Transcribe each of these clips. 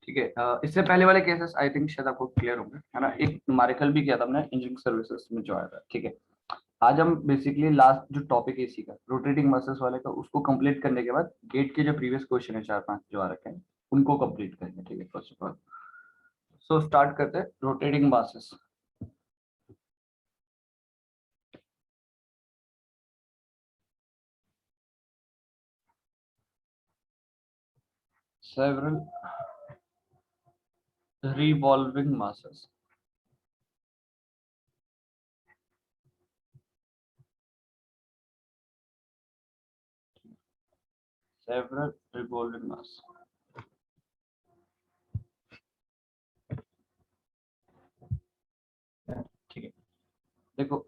ठीक है। इससे पहले वाले केसेस आई थिंक शायद आपको क्लियर होंगे, है ना। एक न्यूमेरिकल भी किया था हमने इंजीनियरिंग सर्विसेज में जो आया था। ठीक है। आज हम बेसिकली लास्ट जो टॉपिक है इसी का रोटेटिंग मासेस वाले का, उसको कंप्लीट करने के बाद गेट के जो प्रीवियस क्वेश्चन है 4-5 जो आ रखे हैं उनको कंप्लीट करेंगे। ठीक है। First of all so start करते हैं rotating masses. Several revolving masses. Several revolving mass. ठीक है। देखो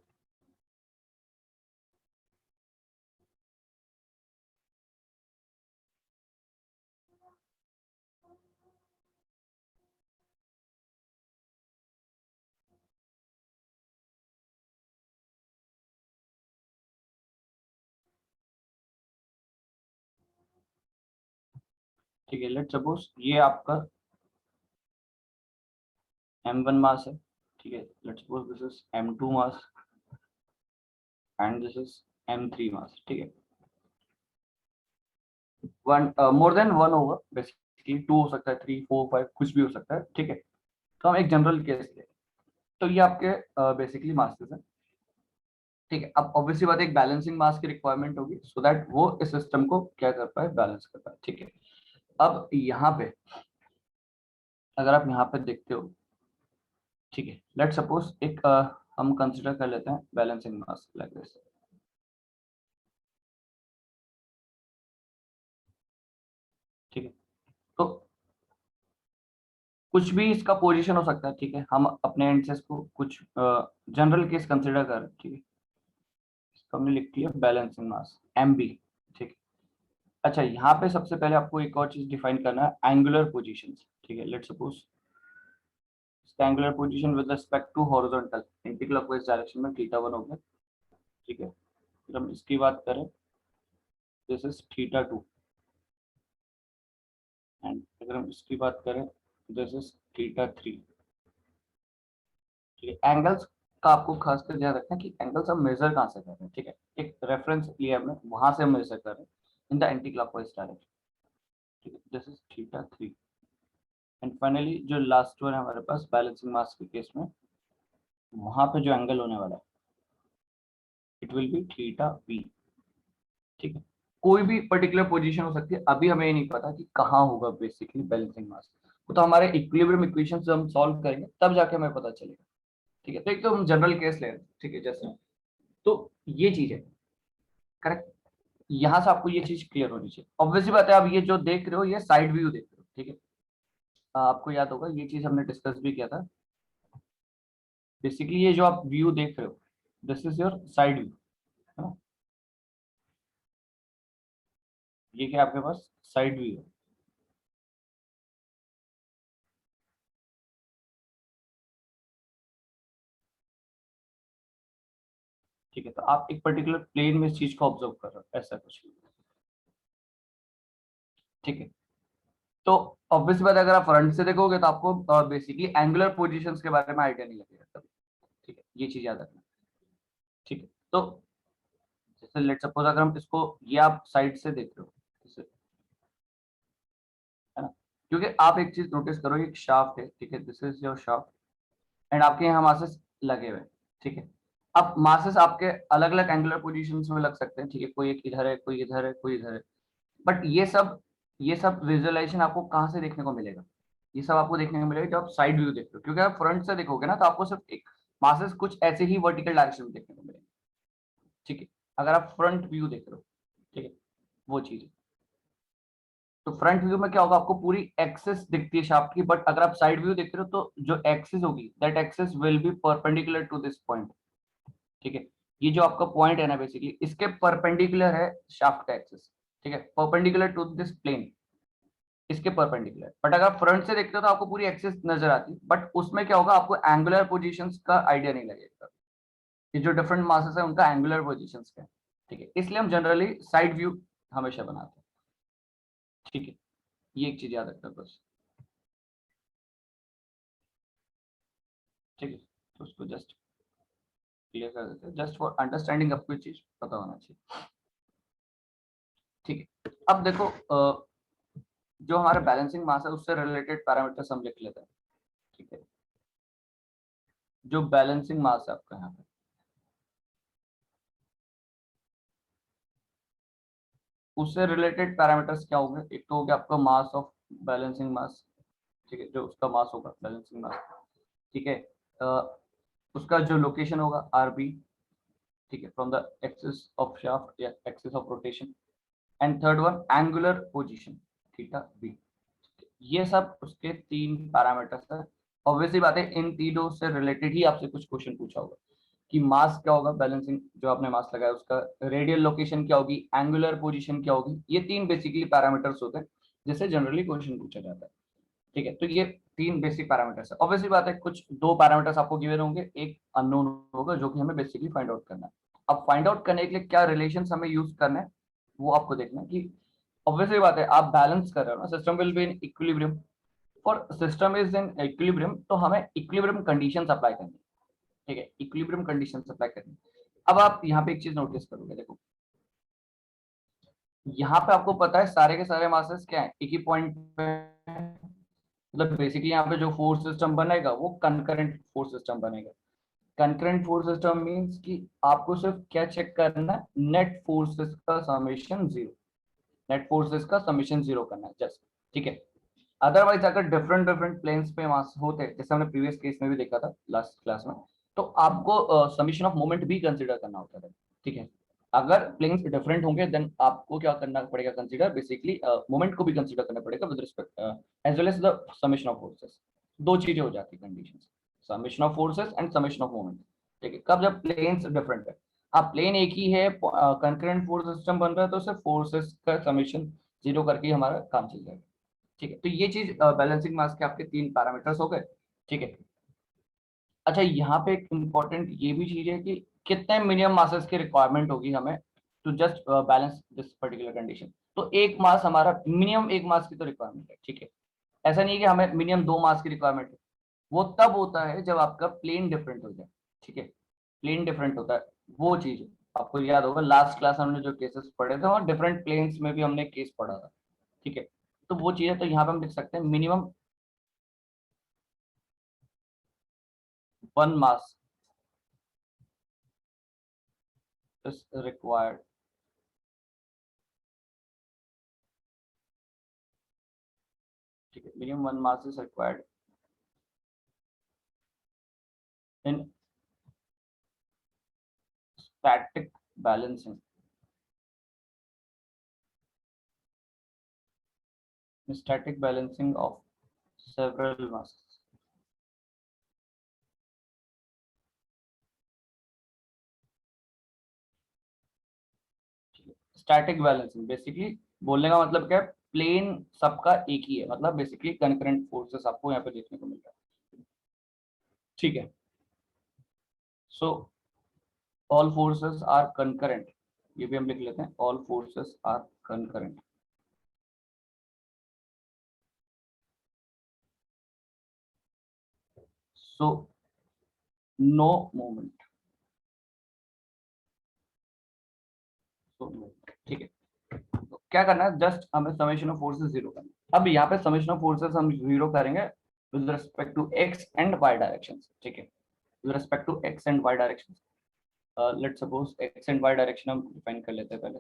ठीक है, लेट सपोज ये आपका m1 मास है। ठीक है, let suppose this is m2 mass and this is m3 मास। ठीक है। वन मोर देन वन होगा बेसिकली, टू हो सकता है, 3 4 5 कुछ भी हो सकता है। ठीक है। तो हम एक जनरल केस ले, तो ये आपके बेसिकली मासेस है। ठीक है। अब ऑब्वियसली बात है एक बैलेंसिंग मास की रिक्वायरमेंट होगी सो दैट वो इस सिस्टम को क्या कर पाए, बैलेंस कर पाए। ठीक है। अब यहाँ पे अगर आप यहाँ पे देखते हो, ठीक है, लेट सपोज एक हम कंसिडर कर लेते हैं बैलेंसिंग मास लाइक दिस। ठीक है। तो कुछ भी इसका पोजीशन हो सकता है। ठीक है, हम अपने एंड से इसको कुछ जनरल केस कंसिडर कर रहे हैं। ठीक है, इसको हमने लिख दिया बैलेंसिंग मास एम बी। ठीक है। अच्छा, यहाँ पे सबसे पहले आपको एक और चीज डिफाइन करना है, एंगुलर पोजीशन। ठीक है, let suppose angular position with respect to horizontal anticlockwise direction में थीटा 1 हो गया। ठीक है। फिर हम इसकी बात करें, दिस इज थीटा 2 एंड अगर हम इसकी बात करें, दिस इज थीटा 3। ठीक है। एंगल्स का आपको खासकर ध्यान रखना है कि एंगल्स हम मेजर कहाँ से कर रहे हैं। ठीक है, एक रेफरेंस लिया हमने, वहां से हम मेजर कर रहे हैं in the anti clockwise direction. ठीक है, this is theta 3 and finally जो लास्ट वन है हमारे पास बैलेंसिंग मास के केस में, वहां पे जो एंगल होने वाला है it will be theta B. ठीक है। कोई भी पर्टिकुलर पोजीशन हो सकती है, अभी हमें ये नहीं पता कि कहाँ होगा बेसिकली बैलेंसिंग मास। वो तो हमारे इक्विलिब्रियम इक्वेशन से हम सॉल्व करेंगे तब जाके हमें पता चलेगा। ठीक है। तो एक तो हम जनरल केस ले रहे हैं। ठीक है, जैसे तो ये चीज है करेक्ट। यहाँ से आपको ये चीज क्लियर होनी चाहिए। ऑब्वियसली बात है, आप ये जो देख रहे हो ये साइड व्यू देख रहे हो। ठीक है। आपको याद होगा ये चीज हमने डिस्कस भी किया था। बेसिकली ये जो आप व्यू देख रहे हो this is your side view, है ना। ये क्या आपके पास साइड व्यू है। ठीक है। तो आप एक पर्टिकुलर प्लेन में इस चीज को ऑब्जर्व कर रहे हो, ऐसा कुछ। ठीक है। तो ऑब्वियस बात है, अगर आप फ्रंट से देखोगे तो आपको बेसिकली एंगुलर पोजीशंस के बारे में आइडिया नहीं लगेगा कभी। ठीक है, ये चीज याद रखना। ठीक है। तो जैसे लेट सपोज अगर हम इसको, ये आप साइड से देख रहे हो इसे, है ना। क्योंकि आप एक चीज नोटिस करो, एक शाफ्ट है। ठीक है, this is your shaft and आपके यहाँ मासेस लगे हुए हैं। ठीक है। अब मासेस आपके अलग अलग एंगुलर पोजीशंस में लग सकते हैं। ठीक है, कोई एक इधर है, कोई इधर है, कोई इधर है। बट ये सब विजुअलाइजेशन आपको कहाँ से देखने को मिलेगा, ये सब आपको देखने को मिलेगा जब आप साइड व्यू देखते हो। क्योंकि आप फ्रंट से देखोगे ना तो आपको सिर्फ एक मासेस कुछ ऐसे ही वर्टिकल डायरेक्शन में देखने को मिलेंगे। ठीक है, अगर आप फ्रंट व्यू देख रहे हो। ठीक है, वो चीज है। तो फ्रंट व्यू में क्या होगा, आपको पूरी एक्सिस दिखती है शाफ्ट की, बट अगर आप साइड व्यू देख रहे हो तो जो एक्सिस होगी that axis will be perpendicular to this point. ठीक है, ये जो आपका पॉइंट है ना बेसिकली इसके परपेंडिकुलर है शाफ्ट का एक्सिस। ठीक है, परपेंडिकुलर टू दिस प्लेन, इसके परपेंडिकुलर। बट अगर आप फ्रंट से देखते हो तो आपको पूरी एक्सिस नजर आती है, बट उसमें क्या होगा, आपको एंगुलर पोजीशंस का आइडिया नहीं लगेगा। ये जो डिफरेंट मासेस है उनका एंगुलर पोजीशंस क्या है। ठीक है, इसलिए हम जनरली साइड व्यू हमेशा बनाते हैं। ठीक है, ये एक चीज याद रखना बस। ठीक है, तो उसको जस्ट क्लियर कर देते हैं, जस्ट फॉर अंडरस्टैंडिंग आपको ये चीज पता होना चाहिए। ठीक है, अब देखो जो हमारा बैलेंसिंग मास है उससे रिलेटेड पैरामीटर्स हम लिख लेते हैं। ठीक है, जो बैलेंसिंग मास है आपका यहाँ पे, उससे रिलेटेड पैरामीटर्स क्या होंगे? एक तो हो गया आपका मास ऑफ बैलेंसिंग मास, ठीक है, जो उसका मास होगा बैलेंसिंग मास। ठीक है, उसका जो लोकेशन होगा आर बी, ठीक है, from the axis of shaft या axis of rotation. And third one angular position, theta B. ये सब उसके तीन पैरामीटर्स है। ऑब्वियसली बात है, इन तीनों से रिलेटेड ही आपसे कुछ क्वेश्चन पूछा होगा कि मास क्या होगा, बैलेंसिंग जो आपने मास लगाया उसका रेडियल लोकेशन क्या होगी, एंगुलर पोजीशन क्या होगी। ये तीन बेसिकली पैरामीटर्स होते हैं जिससे जनरली क्वेश्चन पूछा जाता है। ठीक है, तो ये तीन बेसिक पैरामीटर्स है। ऑब्वियसली बात है, कुछ दो पैरामीटर्स आपको गिवन होंगे, एक अननोन होगा जो कि हमें बेसिकली फाइंड आउट करना है। अब फाइंड आउट करने के लिए क्या रिलेशंस हमें यूज करना है वो आपको देखना है कि ऑब्वियसली बात है आप बैलेंस कर रहे हो ना, system will be in equilibrium. For system is in equilibrium तो हमें इक्विलिब्रियम कंडीशंस अप्लाई करनी है। ठीक है, इक्विलिब्रियम कंडीशंस अप्लाई करनी है। अब आप यहाँ पे एक चीज नोटिस करोगे, देखो यहाँ पे आपको पता है सारे के सारे मासेस क्या है, एक ही पॉइंट पे है। मतलब बेसिकली यहाँ पे जो फोर्स सिस्टम बनेगा वो कंकरेंट फोर्स सिस्टम बनेगा। कंकरेंट फोर्स सिस्टम मींस कि आपको सिर्फ क्या चेक करना है, नेट फोर्सेस का समेशन जीरो, नेट फोर्सेस का समेशन जीरो करना है जस्ट। ठीक है, अदरवाइज अगर डिफरेंट डिफरेंट प्लेन्स पे मास होते, जैसे हमने प्रीवियस केस में भी देखा था लास्ट क्लास में, तो आपको समीशन ऑफ मोमेंट भी कंसीडर करना होता था। ठीक है, अगर प्लेन्स डिफरेंट होंगे देन आपको क्या करना पड़ेगा, कंसीडर बेसिकली मोमेंट को भी कंसीडर करना पड़ेगा with respect as well as the summation of forces. दो चीजें हो जाती है condition, summation of forces and summation of moment. ठीक है, कब जब प्लेन्स डिफरेंट है, आप प्लेन एक ही है, कंकरेंट फोर्स सिस्टम बन रहा है, तो सिर्फ फोर्सेस का समेशन जीरो करके ही हमारा काम चल जाएगा। ठीक है, तो ये चीज बैलेंसिंग मास के आपके तीन पैरामीटर्स हो गए। ठीक है, अच्छा यहाँ पे एक इम्पोर्टेंट ये भी चीज है कि कितने मिनिमम मासेस की रिक्वायरमेंट होगी हमें to just balance this particular condition. तो एक मास हमारा मिनिमम, एक मास की तो रिक्वायरमेंट है। ठीक है, ऐसा नहीं है कि हमें मिनिमम दो मास की रिक्वायरमेंट है, वो तब होता है जब आपका प्लेन डिफरेंट हो जाए। ठीक है, प्लेन डिफरेंट होता है, वो चीज है। आपको याद होगा लास्ट क्लास हमने जो केसेस पढ़े थे वहाँ डिफरेंट प्लेन्स में भी हमने केस पढ़ा था। ठीक है, तो वो चीज है, तो यहाँ पे हम लिख सकते हैं minimum one mass is required, ठीक है, minimum one mass is required in static balancing, static balancing of several masses। Static balancing basically बोलने का मतलब क्या है, प्लेन सबका एक ही है, मतलब बेसिकली कंकरेंट फोर्सेस आपको यहाँ पे देखने को मिल रहा है। ठीक है, so all forces are concurrent, ये भी हम लिख लेते हैं, all forces are concurrent. So no moment, so ठीक है, तो क्या करना है, जस्ट हमें समेशन ऑफ फोर्सेस जीरो करना है। अब यहाँ पे समेशन ऑफ फोर्सेस हम जीरो करेंगे with respect to X and Y direction. ठीक है, with respect to X and Y direction, let's suppose X and Y direction हम डिफाइन कर लेते हैं पहले।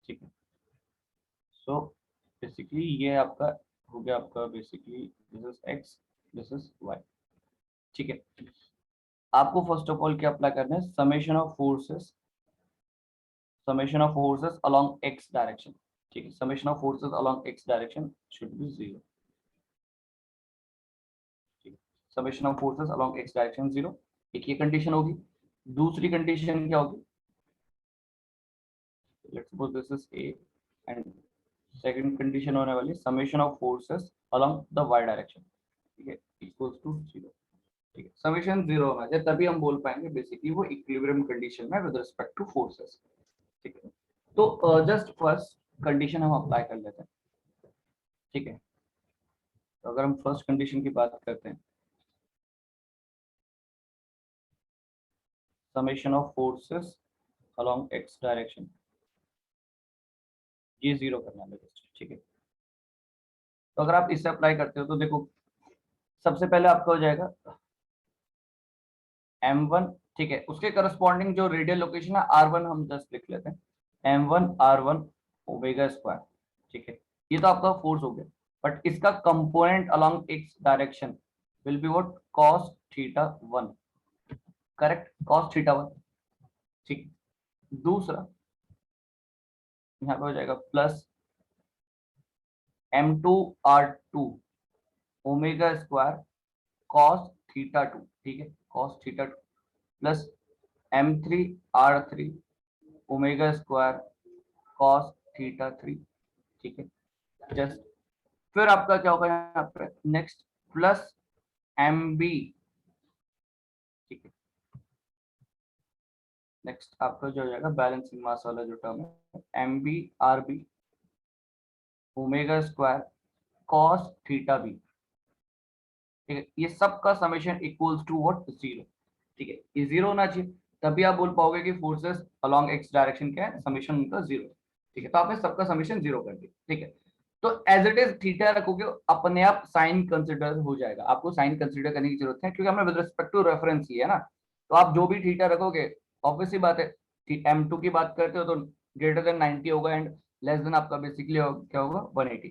ठीक है, सो बेसिकली ये आपका हो गया, आपका basically this is X, this is Y. ठीक है, आपको फर्स्ट ऑफ ऑल क्या अप्लाई करना है, summation of forces along X direction. ठीक है, summation of forces along X direction should be zero. Summation of forces along X direction zero, एक ये कंडीशन होगी। दूसरी कंडीशन क्या होगी, let's suppose this is A and second condition होने वाली summation of forces along the Y direction, ठीक है, इक्वल्स टू 0, ठीक है। समेशन 0 होना चाहिए, तभी हम बोल पाएंगे बेसिकली वो इक्विलिब्रियम कंडीशन में विद रिस्पेक्ट टू फोर्सेस, ठीक है। तो जस्ट फर्स्ट कंडीशन हम अप्लाई कर लेते हैं, ठीक है। तो अगर हम फर्स्ट कंडीशन की बात करते हैं, summation of forces along X direction, ये 0 करना है, ठीक है। तो अगर आप इसे अप्लाई करते हो तो देखो सबसे पहले आपका हो जाएगा m1, ठीक है, उसके करस्पॉन्डिंग जो रेडियल लोकेशन है r1 हम जस्ट लिख लेते हैं m1 r1 ओमेगा स्क्वायर, ठीक है। ये तो आपका फोर्स हो गया, बट इसका component along X direction will be what, cos theta 1, correct, cos theta 1, ठीक। दूसरा यहाँ पे हो जाएगा plus m2 r2 omega square cos theta 2, ठीक है, cos theta 2 plus m3 r3 omega square cos theta 3, ठीक है। जस्ट फिर आपका क्या होगा यहाँ पे नेक्स्ट प्लस एम बी, ठीक है। नेक्स्ट आपका जो हो जाएगा बैलेंसिंग मास वाला जो टर्म है M B R B omega square cos theta B, ठीक है। ये सब का समेशन इक्वल्स टू व्हाट, 0, ठीक है। ये 0 होना चाहिए, तभी आप बोल पाओगे कि फोर्सेस अलोंग एक्स डायरेक्शन क्या है, समेशन उनका 0, ठीक है। तो आपने सबका समेशन 0 कर दिया, ठीक है। तो एज इट इज थीटा रखोगे अपने आप साइन कंसिडर हो जाएगा, आपको साइन कंसिडर करने की जरूरत है क्योंकि हमने विद रिस्पेक्ट टू रेफरेंस किया है ना। तो आप जो भी थीटा रखोगे ऑब्वियस सी बात है, m2 की बात करते हो तो ग्रेटर देन 90 होगा एंड लेस देन आपका बेसिकली क्या होगा 180।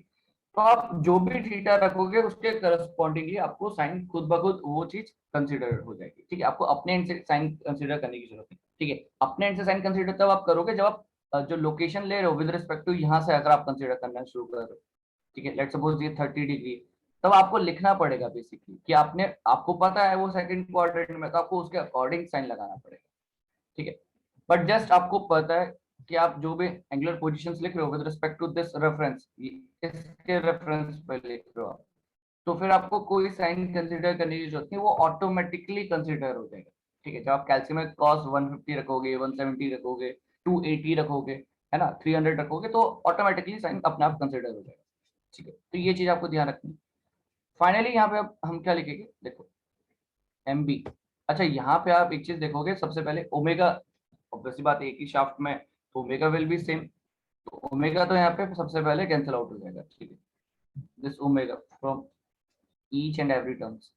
तो आप जो भी थीटा रखोगे उसके करस्पॉन्डिंगली आपको साइन खुद ब खुद वो चीज कंसिडर हो जाएगी, ठीक है। आपको अपने एंड से साइन कंसिडर करने की जरूरत नहीं, ठीक है। अपने एंड से साइन कंसिडर तब आप करोगे जब आप जो लोकेशन ले रहे हो विद रिस्पेक्ट टू यहाँ से अगर आप कंसिडर करना शुरू कर रहे हो, ठीक है। लेट्स सपोज ये 30 डिग्री, तब आपको लिखना पड़ेगा बेसिकली कि आपने, आपको पता है वो सेकंड क्वाड्रेंट में, तो आपको उसके अकॉर्डिंग साइन लगाना पड़ेगा, ठीक है। बट जस्ट आपको पता है कि आप जो भी एंगुलर पोजीशंस लिख रहे हो with respect to this reference, इसके रेफरेंस पे लिख रहे हो आप, तो फिर आपको कोई साइन कंसीडर करने की जरूरत नहीं, वो ऑटोमेटिकली कंसीडर हो जाएगा, ठीक है। जब आप कैल्शियम में cos 150 रखोगे, 170 रखोगे, 280 रखोगे, है ना, 300 रखोगे, तो ऑटोमेटिकली साइन अपने आप कंसीडर हो जाएगा, ठीक है। तो ये चीज आपको ध्यान रखनी है। फाइनली यहाँ पे अब हम क्या लिखेंगे, देखो एम बी, अच्छा यहाँ पे आप एक चीज देखोगे सबसे पहले ओमेगा, ऑब्वियसली बात है एक ही शाफ्ट में तो ओमेगा विल बी सेम, तो ओमेगा तो यहाँ पे सबसे पहले कैंसिल आउट हो जाएगा, ठीक है। This omega from each and every terms,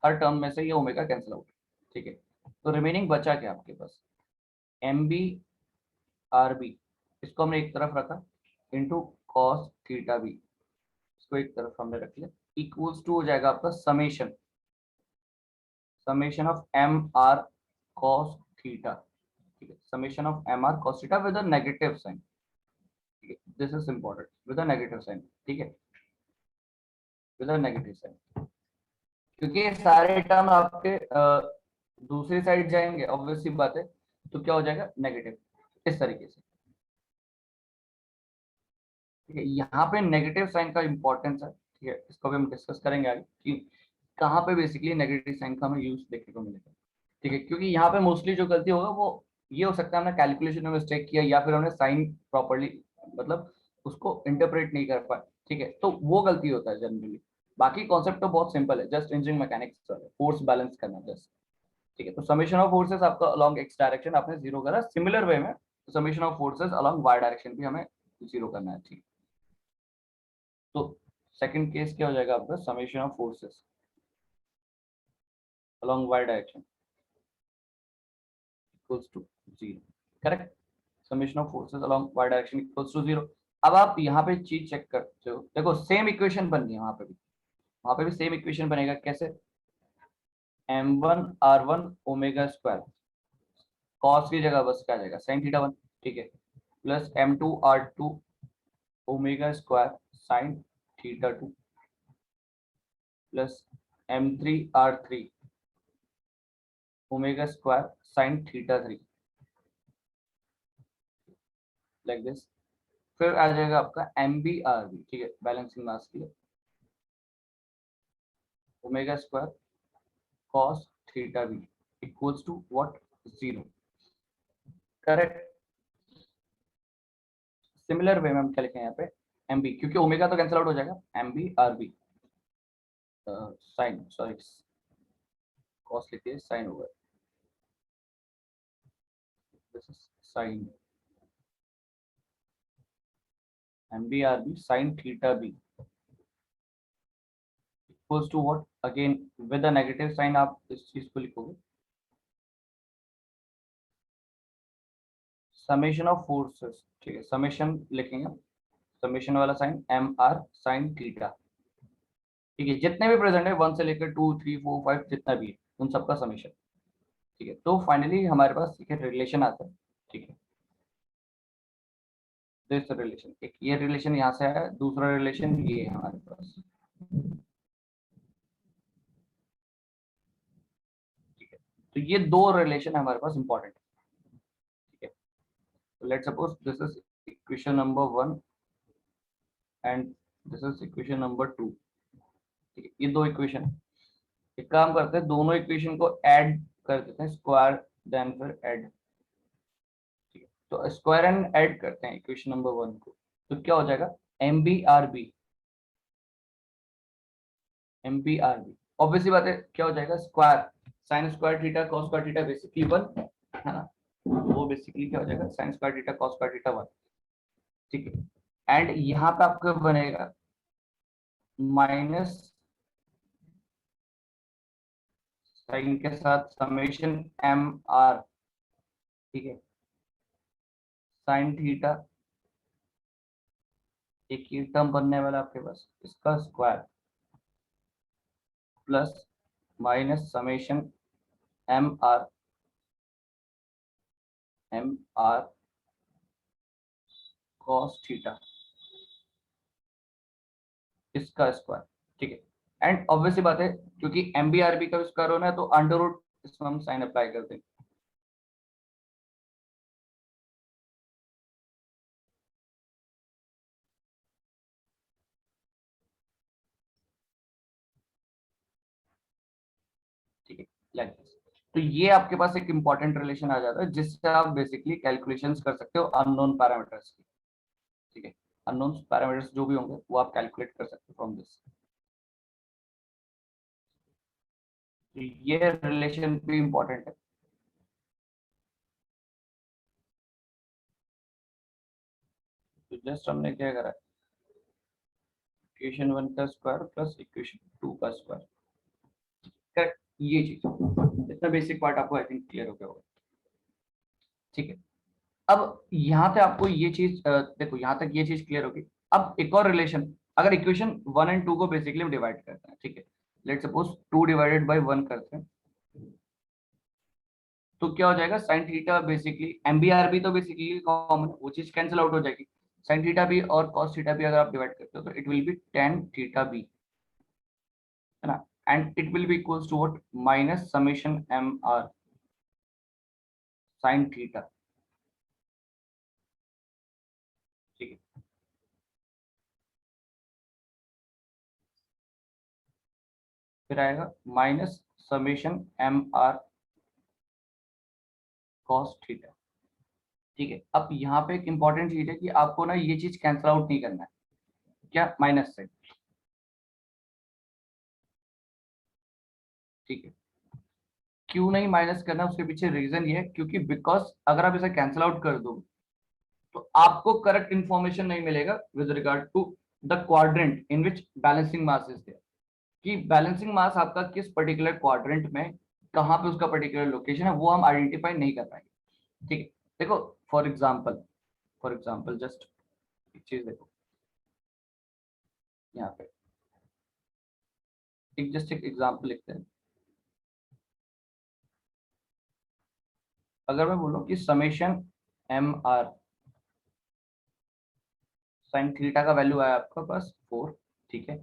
her term में से ये ओमेगा कैंसिल आउट, ठीक है। तो रिमेनिंग बचा क्या आपके पास, एम बी आर बी, इसको हमने एक तरफ रखा इंटू कॉस थीटा बी, इसको एक तरफ हमने रख लिया, इक्वल्स टू हो जाएगा आपका summation, summation of M R cos theta, ठीक है, summation of M R cos theta with a negative sign, ठीक है। This is important, with a negative sign, ठीक है, विद अ नेगेटिव साइन, क्योंकि ये सारे टर्म आपके दूसरी साइड जाएंगे ऑब्वियसली बात है, तो क्या हो जाएगा नेगेटिव, इस तरीके से, ठीक है। यहाँ पे नेगेटिव साइन का इंपॉर्टेंस है, ठीक है, इसको भी हम डिस्कस करेंगे आगे कि कहाँ पे बेसिकली नेगेटिव साइन का हमें यूज देखने को मिलेगा, ठीक है। क्योंकि यहाँ पे मोस्टली जो गलती होगा वो ये हो सकता है हमने कैलकुलेशन में मिस्टेक किया या फिर हमने साइन प्रॉपरली मतलब उसको इंटरप्रेट नहीं कर पाए, ठीक है, तो वो गलती होता है जनरली। बाकी कॉन्सेप्ट तो बहुत सिंपल है, just engineering mechanics, force balance करना जस्ट, ठीक है। तो समेशन ऑफ फोर्सेस आपका अलोंग एक्स डायरेक्शन आपने 0 करा, सिमिलर वे में summation of forces along Y direction भी हमें 0 करना है, ठीक। तो सेकंड केस क्या हो जाएगा आपका, summation of forces along Y direction equals to 0, correct, summation of forces along Y direction equals to 0। अब आप यहाँ पे चीज चेक करते हो, देखो सेम इक्वेशन बन गई वहां पे भी सेम इक्वेशन बनेगा, कैसे, m1 r1 omega square, cos की जगह बस क्या आ जाएगा sin थीटा 1, ठीक है, plus m2 r2 omega square sin theta 2 plus m3 r3 omega square sin theta 3, like this, फिर आ जाएगा आपका MBRB, ठीक है, बैलेंसिंग मास के लिए, omega square cos theta B equals to what, 0, correct. Similar way में हम क्या लिखें यहाँ पे, MB, क्योंकि ओमेगा तो कैंसिल आउट हो जाएगा, MBRB साइन, सॉरी कॉस लिखिए, साइन होगा, this is sine MBRB sine theta B equals to what, again with a negative sign आप इस चीज को लिखोगे, समेशन ऑफ फोर्सेस, ठीक है, समेशन लिखेंगे, समेशन वाला साइन MR साइन थीटा, ठीक है, जितने भी प्रेजेंट है 1 से लेकर 2 3 4 5 जितना भी है उन सबका समेशन, ठीक है। तो फाइनली हमारे पास एक रिलेशन आता है, ठीक है, दिस रिलेशन, एक ये रिलेशन यहाँ से आया, दूसरा रिलेशन ये है हमारे पास, ठीक है। तो ये दो रिलेशन हमारे पास इंपॉर्टेंट है, ठीक है। तो let's suppose this is equation number 1 and this is equation number 2, ठीक है, ये दो इक्वेशन है। एक काम करते हैं, दोनों इक्वेशन को ऐड कर देते हैं, स्क्वायर देन फिर ऐड, ठीक है। तो स्क्वायर एंड ऐड करते हैं इक्वेशन नंबर 1 को, तो क्या हो जाएगा, MBRB, MBRB ऑब्वियसली बात है, क्या हो जाएगा, square sine square theta cos square theta basically 1 है ना, वो बेसिकली क्या हो जाएगा, sine square theta cos square theta 1, ठीक है। एंड यहाँ पे आपका बनेगा माइनस साइन के साथ समेशन MR, ठीक है, साइन थीटा, एक ही टर्म बनने वाला आपके पास, इसका square plus minus summation MR cos theta, इसका स्क्वायर, ठीक है। एंड ऑब्वियसली बात है, क्योंकि MBRB का स्क्वायर होना है तो अंडर रूट इसमें हम साइन अप्लाई कर देंगे, ठीक है, लाइक दिस। तो ये आपके पास एक इंपॉर्टेंट रिलेशन आ जाता है जिससे आप बेसिकली कैलकुलेशंस कर सकते हो अननोन पैरामीटर्स की, ठीक है, अननोन पैरामीटर्स जो भी होंगे वो आप कैलकुलेट कर सकते हो फ्रॉम दिस। तो ये रिलेशन भी इंपॉर्टेंट है, तो जस्ट हमने क्या करा, इक्वेशन 1 का स्क्वायर प्लस इक्वेशन 2 का स्क्वायर, करेक्ट, ये चीज, इतना बेसिक पार्ट आपको आई थिंक क्लियर हो गया होगा, ठीक है। अब यहाँ पे आपको ये चीज देखो, यहाँ तक ये चीज क्लियर होगी। अब एक और रिलेशन, अगर इक्वेशन 1 एंड 2 को बेसिकली हम डिवाइड करते हैं, ठीक है, लेट सपोज 2 डिवाइडेड बाय 1 करते हैं, तो क्या हो जाएगा, साइन थीटा बेसिकली, MBRB तो बेसिकली कॉमन, वो चीज कैंसिल आउट हो जाएगी, साइन थीटा भी और कॉस थीटा भी अगर आप डिवाइड करते हो तो it will be tan theta B, है ना, and it will be equals to what, minus summation MR sine theta, ठीक है। फिर आएगा minus summation MR cos theta, ठीक है। अब यहाँ पे एक इंपॉर्टेंट चीज है कि आपको ना ये चीज कैंसिल आउट नहीं करना है, क्या, माइनस से, ठीक है। क्यों नहीं माइनस करना, उसके पीछे रीजन ये है क्योंकि बिकॉज अगर आप इसे कैंसिल आउट कर दो तो आपको करेक्ट इंफॉर्मेशन नहीं मिलेगा with regard to the quadrant in which balancing mass is there, कि बैलेंसिंग मास आपका किस पर्टिकुलर क्वाड्रेंट में, कहाँ पे उसका पर्टिकुलर लोकेशन है, वो हम आइडेंटिफाई नहीं कर पाएंगे, ठीक है। देखो फॉर एग्जाम्पल जस्ट एक चीज देखो, यहाँ पे एक जस्ट एक एग्जाम्पल लिखते हैं, अगर मैं बोलूं कि समेशन MR साइन थीटा का वैल्यू आया आपका पास 4, ठीक है,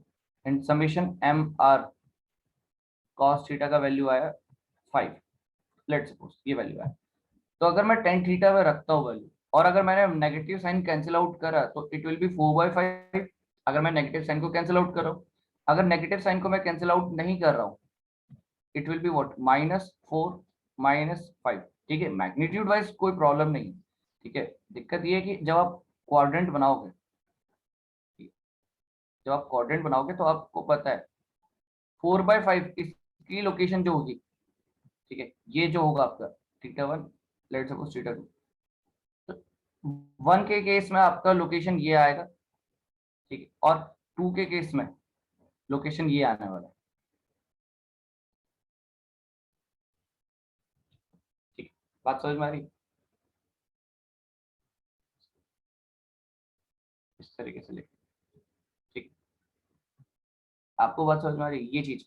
and summation MR cos theta का वैल्यू आया 5, लेट्स सपोज ये वैल्यू आया, तो अगर मैं टेन थीटा में रखता हूँ वैल्यू, और अगर मैंने नेगेटिव साइन कैंसिल आउट करा तो इट विल बी 4/5। अगर मैं नेगेटिव साइन को कैंसिल आउट कर रहा हूँ, अगर नेगेटिव साइन को मैं कैंसिल आउट नहीं कर रहा हूँ, इट विल बी व्हाट, -4 -5। ठीक है, मैग्नीट्यूड वाइज कोई प्रॉब्लम नहीं। ठीक है, दिक्कत ये है कि जब आप क्वाड्रेंट बनाओगे, जब आप क्वाड्रेंट बनाओगे तो आपको पता है 4/5 इसकी लोकेशन जो होगी, ठीक है, ये जो होगा आपका θ1, लेट्स सपोज θ2, तो 1 के केस में आपका लोकेशन ये आएगा, ठीक है, और 2 के केस में लोकेशन ये आने वाला है। ठीक है, बात समझ में आ रही? इस तरीके से लिख, ठीक, आपको बात समझ में आ रही? ये चीज,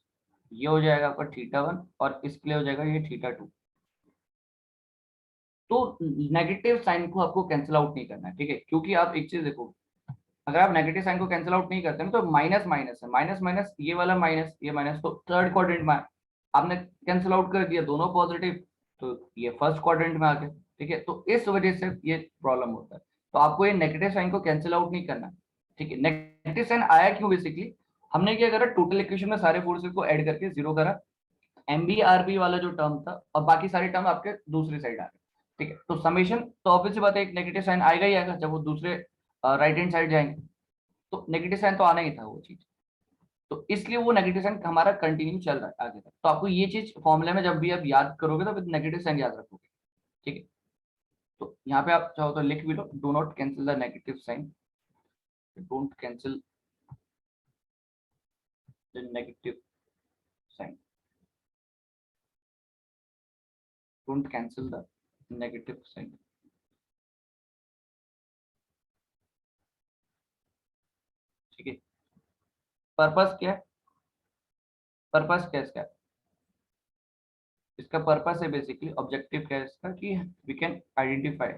ये हो जाएगा आपका θ1 और इसके लिए हो जाएगा ये θ2। तो नेगेटिव साइन को आपको कैंसिल आउट नहीं करना है, ठीक है, क्योंकि आप एक चीज देखो, अगर आप नेगेटिव साइन को कैंसिल आउट नहीं करते ना तो माइनस माइनस है, माइनस माइनस ये वाला माइनस, ये माइनस, तो थर्ड क्वाड्रेंट में आपने कैंसिल आउट कर दिया दोनों पॉजिटिव, तो ये फर्स्ट क्वाड्रेंट में आ गए। ठीक है, तो इस वजह से ये प्रॉब्लम होता है। तो आपको ये नेगेटिव साइन को कैंसिल आउट नहीं करना है। ठीक है, नेगेटिव साइन आया क्यों? बेसिकली हमने क्या करा, टोटल इक्वेशन में सारे फोर्सेस को ऐड करके जीरो करा, एमबीआरबी वाला जो टर्म था, और बाकी सारे टर्म आपके दूसरी साइड आ गए। ठीक है, तो समेशन तो ऑब्वियस सी बात है, एक नेगेटिव साइन आएगा ही आएगा जब वो दूसरे राइट हैंड साइड जाएंगे, तो नेगेटिव साइन तो आना ही था वो चीज। तो इसलिए वो नेगेटिव साइन हमारा कंटिन्यू चल रहा है आगे तक। तो आपको ये चीज फॉर्मूले में जब भी आप याद करोगे तो नेगेटिव साइन याद रखोगे। ठीक है, तो यहाँ पे आप चाहो तो लिख भी लो, do not cancel the negative sign, don't cancel the negative sign, don't cancel the negative sign. ठीक है, पर्पस क्या है? पर्पस क्या है इसका? इसका पर्पस है बेसिकली, ऑब्जेक्टिव क्या है इसका, कि we can identify,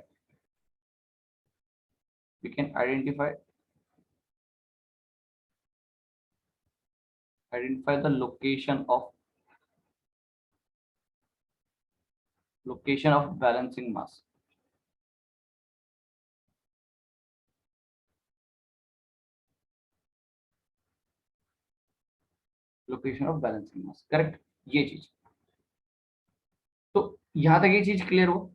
we can identify the location of balancing mass. Location of balancing mass, correct, ये चीज। तो यहां तक ये चीज क्लियर हो?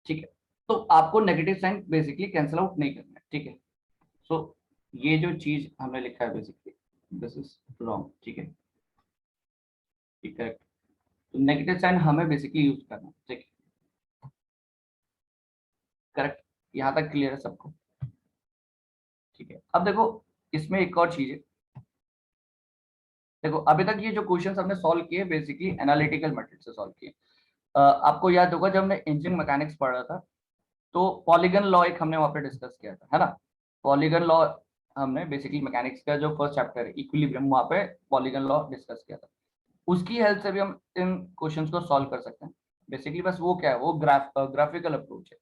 ठीक है, तो आपको negative sign basically cancel out नहीं करना है। ठीक है, सो ये जो चीज हमने लिखा है बेसिकली, दिस इज रॉन्ग। ठीक है, ठीक, करेक्ट। तो नेगेटिव साइन हमें बेसिकली यूज करना है। ठीक है, करेक्ट, यहाँ तक क्लियर है सबको? ठीक है, अब देखो इसमें एक और चीज है। देखो अभी तक ये जो क्वेश्चंस हमने सॉल्व किए बेसिकली एनालिटिकल मेथड से सॉल्व किए। आपको याद होगा जब हमने इंजीनियरिंग मैकेनिक्स पढ़ा था, तो पॉलीगन लॉ एक हमने वहां पे डिस्कस किया था, है ना? पॉलीगन लॉ हमने बेसिकली मैकेनिक्स का जो फर्स्ट चैप्टर है इक्विलिब्रियम, वहां पे पॉलीगन लॉ डिस्कस किया था। उसकी हेल्प से भी हम इन क्वेश्चंस को सॉल्व कर सकते हैं। बेसिकली बस वो क्या है, वो ग्राफिकल अप्रोच है।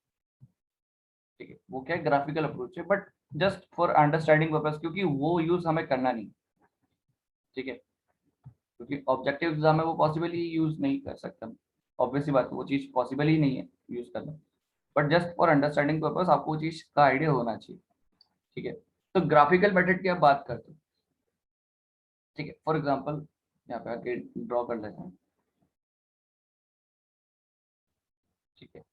ठीक है, वो क्या है, ग्राफिकल अप्रोच है, but just for understanding purpose, क्योंकि वो यूज हमें करना नहीं। ठीक है, क्योंकि ऑब्जेक्टिव एग्जाम में वो पॉसिबल ही यूज नहीं कर सकता, ऑब्वियसली बात है, वो चीज पॉसिबल ही नहीं है यूज करना। But just for understanding purpose आपको वो चीज का आइडिया होना चाहिए। ठीक है, तो ग्राफिकल मेथड की आप बात करते हो। ठीक है, फॉर एग्जाम्पल यहाँ पे आके ड्रॉ कर लेते हैं। ठीक है,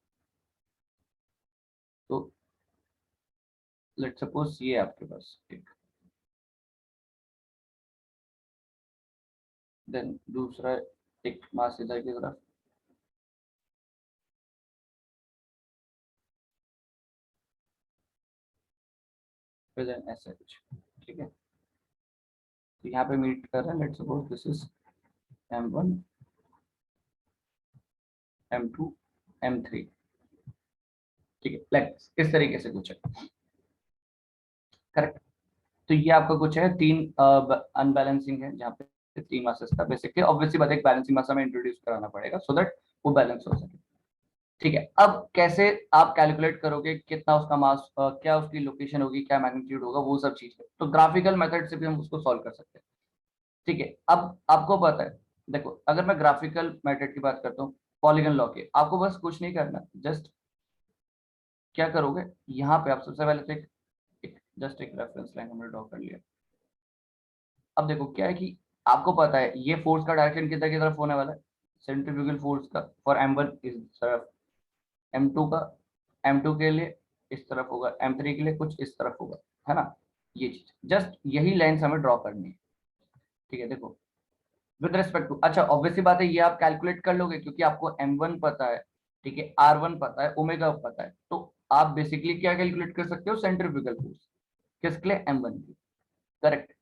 तो लेट सपोज ये आपके पास एक, देन दूसरा एक मास इधर की तरफ, फिर देन ऐसा कुछ। ठीक है, तो यहाँ पे मीट कर रहे हैं, let suppose this is m1 m2 m3। ठीक है, लाइक इस तरीके से कुछ है, करेक्ट। तो ये आपका कुछ है, तीन अनबैलेंसिंग है जहाँ पे तीन मासेस का बेसिकली ऑब्वियसली बात है, एक बैलेंसिंग मास हमें इंट्रोड्यूस कराना पड़ेगा सो दैट वो बैलेंस हो सके। ठीक है, अब कैसे आप कैलकुलेट करोगे कितना उसका मास, क्या उसकी लोकेशन होगी, क्या मैग्नीट्यूड होगा, वो सब चीज है, तो ग्राफिकल मेथड से भी हम उसको सॉल्व कर सकते हैं। ठीक है, अब आपको पता है, देखो अगर मैं ग्राफिकल मेथड की बात करता हूँ पॉलीगन लॉ की, आपको बस कुछ नहीं करना, जस्ट क्या करोगे, यहाँ पे आप सबसे पहले तो एक जस्ट एक रेफरेंस लाइन हमने ड्रॉ कर लिया। अब देखो क्या है कि आपको पता है ये फोर्स का डायरेक्शन किधर की तरफ होने वाला है, सेंट्रीफ्यूगल फोर्स का फॉर m1 इस तरफ, m2 का, m2 के लिए इस तरफ होगा, m3 के लिए कुछ इस तरफ होगा, है ना। ये चीज जस्ट यही लाइंस हमें ड्रॉ करनी है, ठीक है। देखो विद रिस्पेक्ट टू, अच्छा ऑब्वियसली बात है ये आप कैलकुलेट कर लोगे क्योंकि आपको m1 पता है, ठीक है, r1 पता है, ओमेगा पता है, तो आप बेसिकली क्या कैलकुलेट कर सकते हो, सेंट्रीफ्यूगल फोर्स किसके लिए, m1 की, करेक्ट।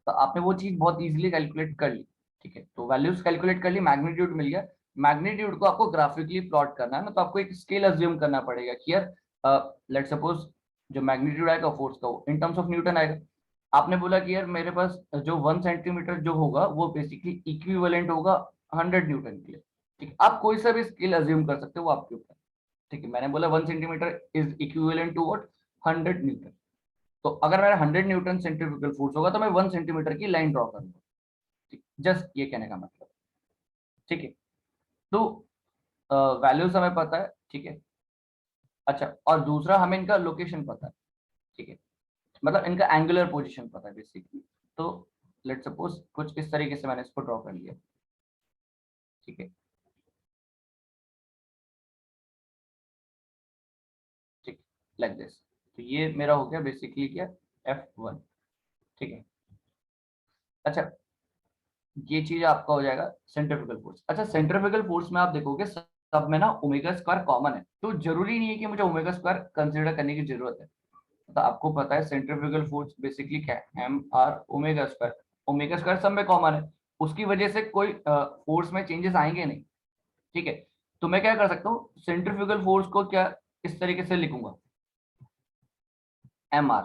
तो आपने वो चीज बहुत इजीली कैलकुलेट कर ली, ठीक है। तो वैल्यूज कैलकुलेट कर ली, मैग्नीट्यूड मिल गया। मैग्नीट्यूड को आपको ग्राफिकली प्लॉट करना है ना, तो आपको एक स्केल अज्यूम करना पड़ेगा कि यार लेट सपोज जो मैग्नीट्यूड आएगा फोर्स का वो इन टर्म्स ऑफ न्यूटन आएगा। आपने बोला कि यार मेरे पास जो 1 सेंटीमीटर जो होगा वो बेसिकली इक्विवेलेंट होगा 100 न्यूटन के लिए, ठीक है। आप कोई सा भी स्केल अज्यूम कर सकते हो, वो आपके ऊपर, ठीक है। मैंने बोला 1 centimetre is equivalent to what, 100 newton. तो अगर मेरा 100 न्यूटन सेंट्रीफ्यूगल फोर्स होगा तो मैं 1 सेंटीमीटर की लाइन ड्रॉ करूंगा, ठीक, जस्ट ये कहने का मतलब, ठीक है। तो वैल्यूज हमें पता है, ठीक है। अच्छा और दूसरा हमें इनका लोकेशन पता है, ठीक है, मतलब इनका एंगुलर पोजीशन पता है बेसिकली। तो लेट सपोज कुछ इस तरीके से मैंने इसको ड्रॉ कर लिया, ठीक है, ठीक, लाइक दिस। तो ये मेरा हो गया बेसिकली क्या, F1, ठीक है। अच्छा ये चीज आपका हो जाएगा सेंट्रीफ्यूगल फोर्स। अच्छा सेंट्रीफ्यूगल फोर्स में आप देखोगे सब में ना ओमेगा स्क्वायर कॉमन है, तो जरूरी नहीं है कि मुझे ओमेगा स्क्वायर कंसीडर करने की जरूरत है। तो आपको पता है सेंट्रीफ्यूगल फोर्स बेसिकली क्या है, M R omega square. Omega square सब में कॉमन है, उसकी वजह से कोई फोर्स में चेंजेस आएंगे नहीं, ठीक है। तो मैं क्या कर सकता हूँ, सेंट्रीफ्यूगल फोर्स को क्या इस तरीके से लिखूंगा, एम आर,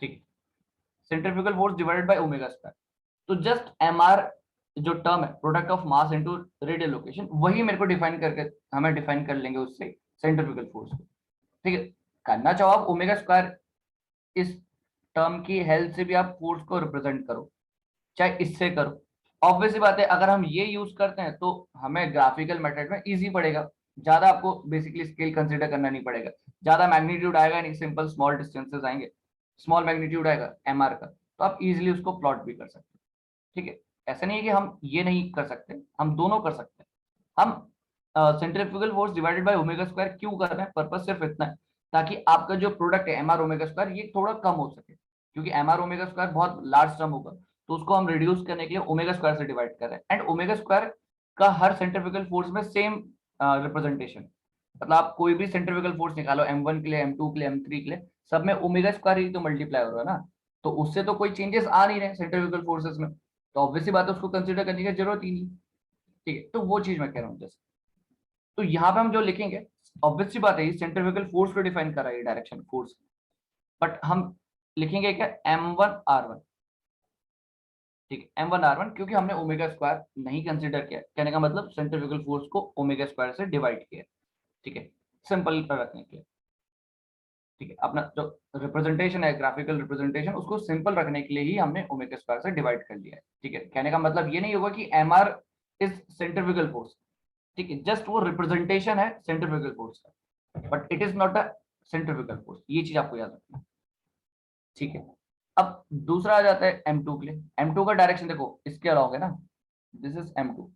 ठीक, centrifugal force divided by omega square. तो जस्ट एम आर जो टर्म है, product of mass into radial location, वही मेरे को डिफाइन करके हमें डिफाइन कर लेंगे उससे सेंट्रीफ्यूगल फोर्स को, ठीक है। करना चाहो आप ओमेगा स्क्वायर इस टर्म की हेल्प से भी आप फोर्स को रिप्रेजेंट करो, चाहे इससे करो। ऑब्वियसली बात है अगर हम ये यूज करते हैं तो हमें ग्राफिकल मेथड में इजी पड़ेगा, ज्यादा आपको बेसिकली स्केल कंसीडर करना नहीं पड़ेगा, ज्यादा मैग्नीट्यूड आएगा नहीं, सिंपल स्मॉल डिस्टेंसेस आएंगे, स्मॉल मैग्नीट्यूड आएगा एम आर का, तो आप इजिली उसको प्लॉट भी कर सकते हैं, ठीक है। ऐसा नहीं है कि हम ये नहीं कर सकते, हम दोनों कर सकते हैं। हम centrifugal force divided by omega square क्यों कर रहे हैं, पर्पस सिर्फ इतना है ताकि आपका जो प्रोडक्ट है एम आर ओमेगा स्क्वायर ये थोड़ा कम हो सके, क्योंकि एम आर ओमेगा स्क्वायर बहुत लार्ज टर्म होगा, तो उसको हम रिड्यूस करने के लिए ओमेगा स्क्वायर से डिवाइड कर रहे हैं। एंड ओमेगा स्क्वायर का हर सेंट्रीफ्यूगल फोर्स में सेम रिप्रेजेंटेशन, मतलब आप कोई भी सेंट्रीफ्यूगल फोर्स निकालो m1 के लिए, m2 के लिए, m3 के लिए, सब में ओमेगा स्क्वायर ही तो मल्टीप्लाई हो रहा है ना, तो उससे तो कोई चेंजेस आ नहीं रहे सेंट्रीफ्यूगल फोर्सेस में, तो ऑब्वियसली बात है उसको कंसीडर करने की जरूरत ही नहीं, ठीक है। तो वो चीज मैं कह रहा हूँ जैसे, तो यहाँ पे हम जो लिखेंगे ऑब्वियसली बात है सेंट्रीफ्यूगल फोर्स को डिफाइन कर रहा है डायरेक्शन फोर्स, बट हम लिखेंगे क्या, m1r1, ठीक है, m1r1, क्योंकि हमने ओमेगा स्क्वायर नहीं कंसीडर किया, कहने का मतलब सेंट्रीफ्यूगल फोर्स को ओमेगा स्क्वायर से डिवाइड किया, ठीक है, सिंपल रखने के लिए, ठीक है। अपना जो रिप्रेजेंटेशन है, ग्राफिकल रिप्रेजेंटेशन, उसको सिंपल रखने के लिए ही हमने ओमेगा स्क्वायर से डिवाइड कर दिया है, ठीक है। कहने का मतलब ये नहीं होगा कि M R is centrifugal force, ठीक है, जस्ट वो रिप्रेजेंटेशन है सेंट्रीफ्यूगल फोर्स का, but it is not a centrifugal force, ये चीज आपको याद रखना है, ठीक है। अब दूसरा आ जाता है m2 के लिए। m2 का डायरेक्शन देखो इसके अलावा है ना, दिस इज m2,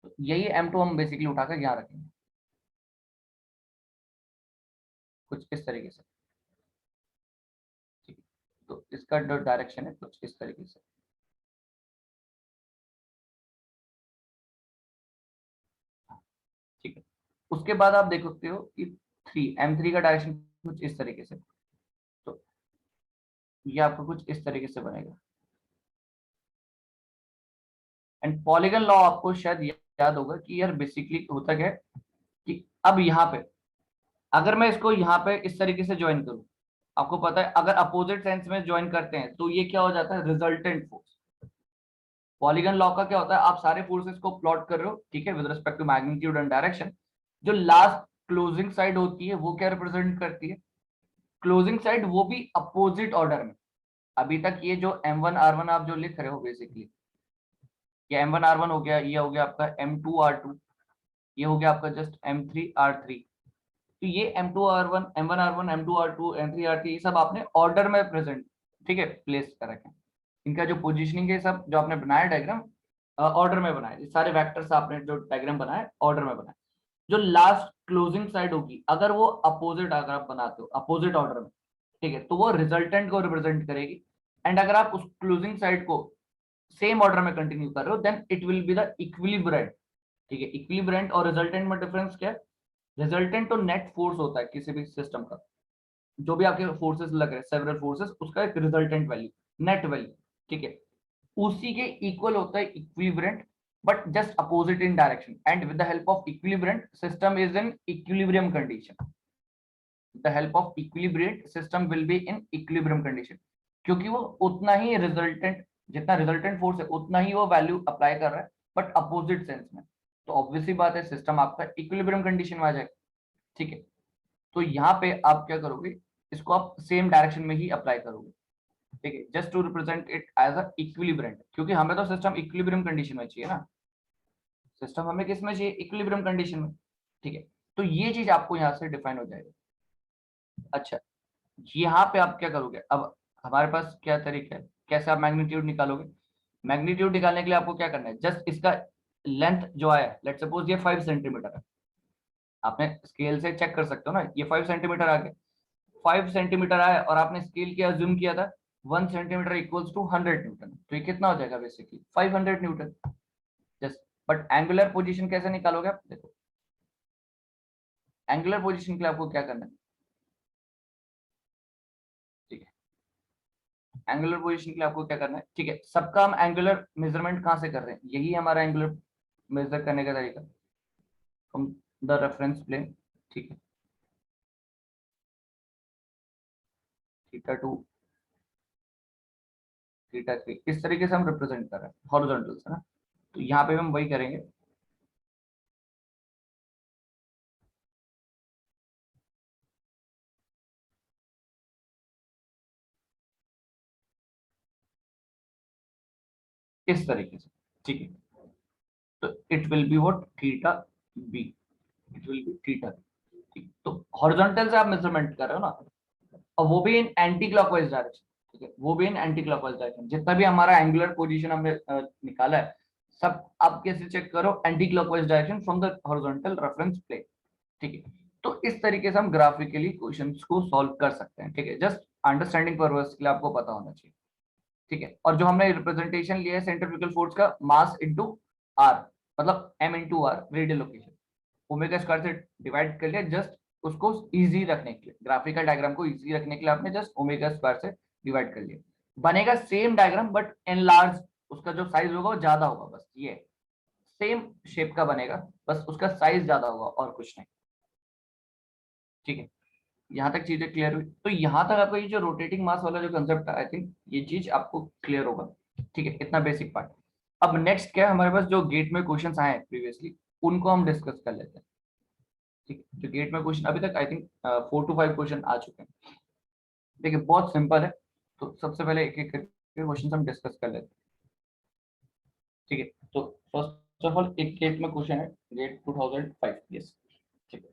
तो यही m2 हम बेसिकली उठाकर यहाँ रखेंगे कुछ इस तरीके से, ठीक है। तो इसका जो डायरेक्शन है कुछ इस तरीके से, ठीक है। उसके बाद आप देख सकते हो कि m3 का डायरेक्शन कुछ इस तरीके से, तो ये आपको कुछ इस तरीके से बनेगा। एंड पॉलीगन लॉ आपको शायद याद होगा कि यार बेसिकली होता क्या है कि अब यहाँ पे अगर मैं इसको यहाँ पे इस तरीके से ज्वाइन करूँ, आपको पता है अगर अपोजिट सेंस में ज्वाइन करते हैं तो ये क्या हो जाता है, रिजल्टेंट फोर्स। पॉलीगन लॉ का क्या होता है, आप सारे फोर्सेस को प्लॉट कर रहे हो, ठीक है, with respect to magnitude and direction, जो लास्ट क्लोजिंग साइड होती है वो क्या रिप्रेजेंट करती है, क्लोजिंग साइड, वो भी अपोजिट ऑर्डर में। अभी तक ये जो m1r1 आप जो लिख रहे हो बेसिकली, ये m1r1 हो गया, ये हो गया आपका m2r2, ये हो गया आपका जस्ट M3R3। तो ये M2R1, M1R1, M2R2, M3R3 ये सब आपने ऑर्डर में प्रेजेंट, ठीक है, प्लेस कर रखे हैं। इनका जो पोजीशनिंग है सब जो आपने बनाया डायग्राम ऑर्डर में बनाया, ये सारे वेक्टर्स आपने जो डायग्राम बनाया ऑर्डर में बनाया। जो लास्ट क्लोजिंग साइड होगी अगर वो अपोजिट, अगर आप बनाते हो अपोजिट ऑर्डर में, ठीक है, तो वो रिजल्टेंट को रिप्रेजेंट करेगी। एंड अगर आप उस क्लोजिंग साइड को सेम ऑर्डर में कंटिन्यू कर रहे हो then it will be the equilibrant. ठीक है, इक्विलिब्रेंट और रिजल्टेंट में डिफरेंस क्या है? रिजल्टेंट तो नेट फोर्स होता है किसी भी सिस्टम का, जो भी आपके फोर्सेस लग रहे हैं सेवरल फोर्सेस, उसका एक रिजल्टेंट वैल्यू, नेट वैल्यू, ठीक है, उसी के इक्वल होता है equilibrant, but just opposite in direction. And with the help of equilibrant system is in equilibrium condition. The help of equilibrate system will be in equilibrium condition, क्योंकि वो उतना ही रिजल्टेंट, जितना रिजल्टेंट फोर्स है उतना ही वो वैल्यू अप्लाई कर रहा है, बट अपोजिट सेंस में। तो ऑब्वियसली बात है सिस्टम आपका इक्विलिब्रियम कंडीशन में आ जाएगा। ठीक है, तो यहाँ पे आप क्या करोगे, इसको आप सेम डायरेक्शन में ही अप्लाई करोगे। ठीक है, just to represent it as a equilibrant, क्योंकि हमें तो सिस्टम इक्विलिब्रियम कंडीशन में चाहिए ना, सिस्टम हमें किस में चाहिए? इक्विलिब्रियम कंडीशन में। ठीक है, तो ये चीज आपको यहाँ से डिफाइन हो जाएगी। अच्छा, यहाँ पे आप क्या करोगे, अब हमारे पास क्या तरीका है, कैसे आप मैग्नीट्यूड निकालोगे? मैग्नीट्यूड निकालने के लिए आपको क्या करना है, जस्ट इसका लेंथ जो आया, लेट सपोज ये 5 सेंटीमीटर है, आपने स्केल से चेक कर सकते हो ना, ये 5 सेंटीमीटर आ गया, 5 सेंटीमीटर आया और आपने स्केल किया, ज्यूम किया था 1 सेंटीमीटर इक्वल्स टू 100 न्यूटन, तो ये कितना हो जाएगा basically 500 Newton. Just, but angular position कैसे निकालोगे आप? देखो, एंगुलर पोजीशन के लिए आपको क्या करना है, ठीक है, एंगुलर पोजीशन के लिए आपको क्या करना है, ठीक है, सबका हम एंगुलर मेजरमेंट कहाँ से कर रहे हैं, यही हमारा एंगुलर मेजर करने का तरीका, फ्रॉम द रेफरेंस प्लेन। ठीक है, थीटा 2, थीटा 3, इस तरीके से हम रिप्रेजेंट कर रहे हैं हॉरिजॉन्टल से ना। तो यहाँ पे हम वही करेंगे। इस तरीके से, ठीक है, तो it will be what, theta 2, it will be theta 2। ठीक, तो हॉरिजॉन्टल से आप मेजरमेंट कर रहे हो ना, और वो भी इन एंटी क्लॉकवाइज डायरेक्शन। ठीक है, वो भी इन एंटी क्लॉकवाइज डायरेक्शन, जितना भी हमारा एंगुलर पोजीशन हमने निकाला है, सब आप कैसे चेक करो, anticlockwise direction from the horizontal reference plane. ठीक है, तो इस तरीके से हम ग्राफिकली क्वेश्चंस को सॉल्व कर सकते हैं। ठीक है, जस्ट अंडरस्टैंडिंग पर्पस के लिए आपको पता होना चाहिए। ठीक है, और जो हमने रिप्रेजेंटेशन लिया है सेंट्रीफ्यूगल फोर्स का, मास इनटू आर, मतलब M into R, radial location, omega square से डिवाइड कर लिया, जस्ट उसको इजी रखने के लिए, ग्राफिकल डायग्राम को इजी रखने के लिए आपने जस्ट ओमेगा स्क्वायर से डिवाइड कर लिया। बनेगा सेम डायग्राम बट एनलार्ज, उसका जो साइज होगा वो ज्यादा होगा, बस ये सेम शेप का बनेगा, बस उसका साइज ज्यादा होगा और कुछ नहीं। ठीक है, यहाँ तक चीजें क्लियर हुई? तो यहाँ तक आपको ये जो रोटेटिंग मास वाला जो कंसेप्ट है, आई थिंक ये चीज आपको क्लियर होगा। ठीक है, इतना बेसिक पार्ट। अब नेक्स्ट क्या है, हमारे पास जो गेट में क्वेश्चंस आए प्रीवियसली, उनको हम डिस्कस कर लेते हैं। ठीक है, जो गेट में क्वेश्चन अभी तक आई थिंक 4 to 5 क्वेश्चन आ चुके हैं। देखिए, बहुत सिंपल है, तो सबसे पहले एक एक करके क्वेश्चन हम डिस्कस कर लेते हैं। ठीक है, तो फर्स्ट ऑफ ऑल एक गेट में क्वेश्चन है, गेट 2005, यस, ठीक है,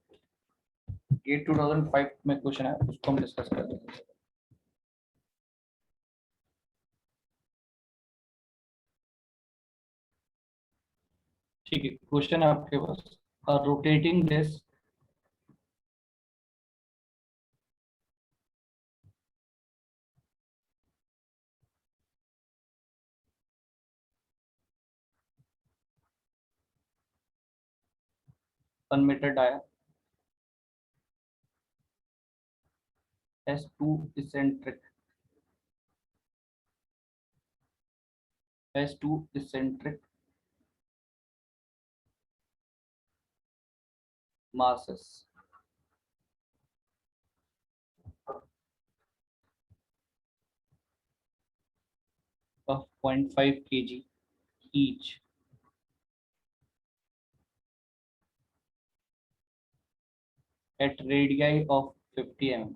गेट 2005 में क्वेश्चन है, उसको हम डिस्कस कर लेते हैं। ठीक है, क्वेश्चन है आपके पास, rotating disc converter dia S2 masses of 0.5 kg each at radii of 50 mm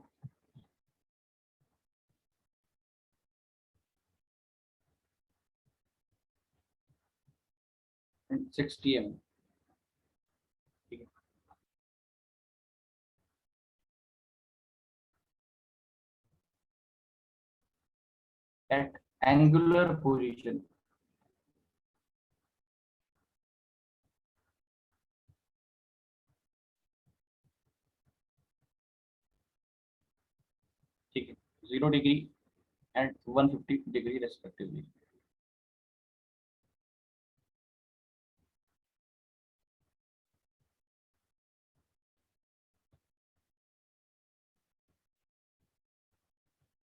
and 60 mm. at angular position. ठीक है, 0 डिग्री एंड 150 डिग्री रेस्पेक्टिवली.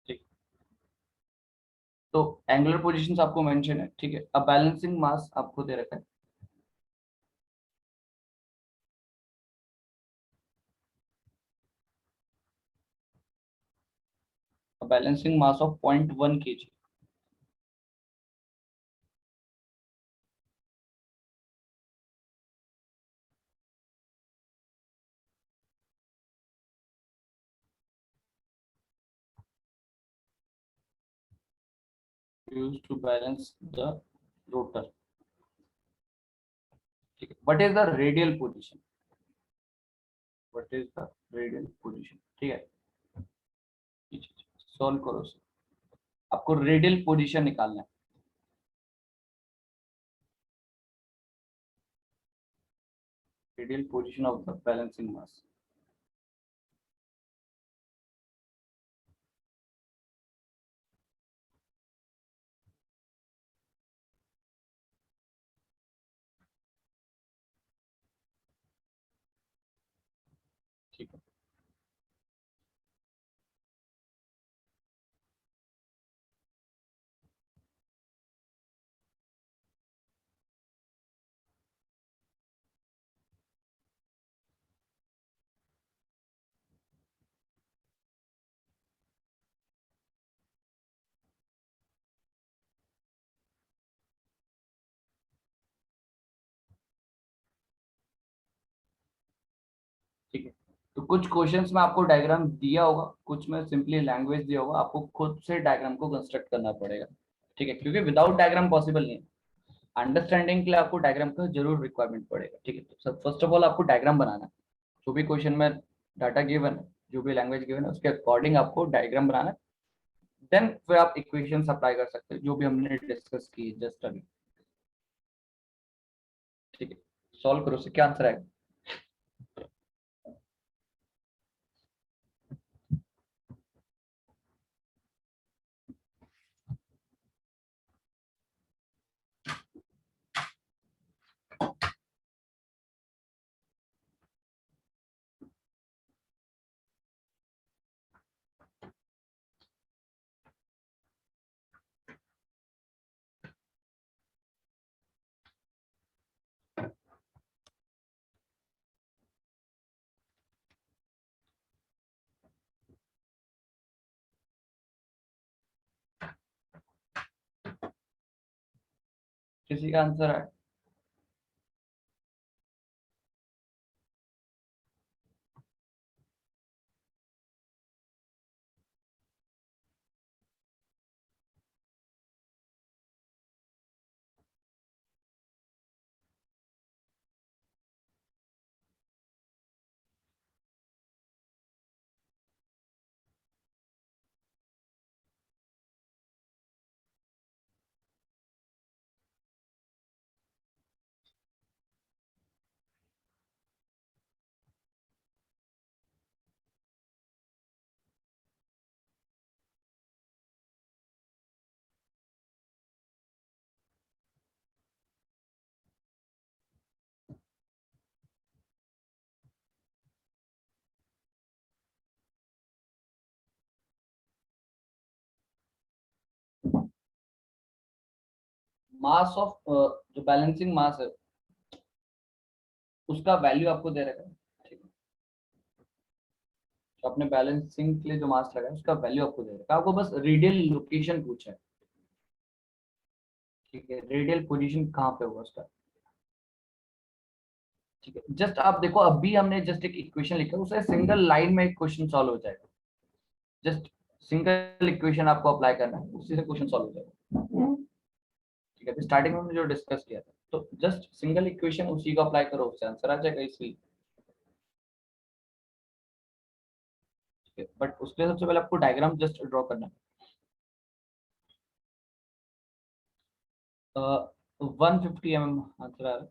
ठीक, तो एंगुलर पोजीशंस आपको मेंशन है. ठीक है, अब बैलेंसिंग मास आपको दे रखा है. Balancing mass of 0.1 kg. used to balance the rotor. ठीक है, what is the radial position? What is the radial position? ठीक है, सॉल्व करो सर. आपको रेडियल पोजीशन निकालना है. Radial position of the balancing mass. ठीक है, ठीक है. तो कुछ क्वेश्चंस में आपको डायग्राम दिया होगा, कुछ में सिंपली लैंग्वेज दिया होगा. आपको खुद से डायग्राम को कंस्ट्रक्ट करना पड़ेगा. ठीक है, क्योंकि विदाउट डायग्राम पॉसिबल नहीं है. अंडरस्टैंडिंग के लिए आपको डायग्राम का जरूर रिक्वायरमेंट पड़ेगा. ठीक है, तो फर्स्ट ऑफ ऑल आपको डायग्राम बनाना है. जो भी क्वेश्चन में डाटा गिवन है, जो भी लैंग्वेज गिवन है, उसके अकॉर्डिंग आपको डायग्राम बनाना है. देन फिर आप इक्वेशन अप्लाई कर सकते हैं जो भी हमने डिस्कस की जस्ट अभी. ठीक है, सॉल्व करो. से क्या आंसर आएगा? किसी का आंसर आए? मास ऑफ जो बैलेंसिंग मास है उसका वैल्यू आपको दे रखा है. ठीक है, तो आपने बैलेंसिंग के लिए जो मास लगा है उसका वैल्यू आपको दे रखा है. आपको बस रेडियल लोकेशन पूछा है. ठीक है, रेडियल पोजीशन कहाँ पे होगा उसका. ठीक है, जस्ट आप देखो अभी हमने जस्ट एक इक्वेशन लिखा है, उसे सिंगल लाइन में एक क्वेश्चन सॉल्व हो जाएगा. जस्ट सिंगल इक्वेशन आपको अप्लाई करना है, उसी से क्वेश्चन सॉल्व हो जाएगा. ठीक है, स्टार्टिंग में हमने जो डिस्कस किया था, तो जस्ट सिंगल इक्वेशन उसी को अप्लाई करो, उससे आंसर आ जाएगा इसी. ठीक है, बट उसके लिए सबसे पहले आपको डायग्राम जस्ट ड्रॉ करना है. 150 mm आंसर आ रहा है।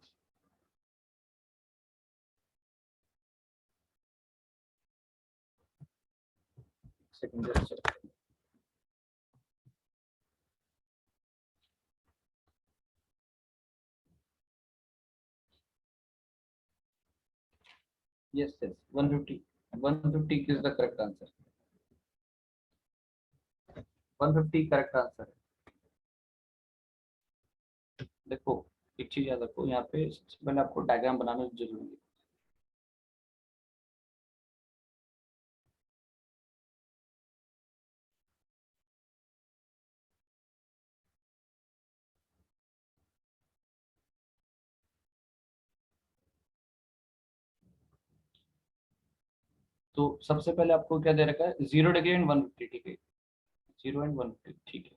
Second yes yes 150 150 is the correct answer। 150 correct answer है। देखो एक चीज याद रखो, यहाँ पे सबसे पहले आपको डायग्राम बनाना जरूरी है। तो सबसे पहले आपको क्या दे रखा है, 0 डिग्री एंड 150, ठीक है, 0 एंड 150, ठीक है।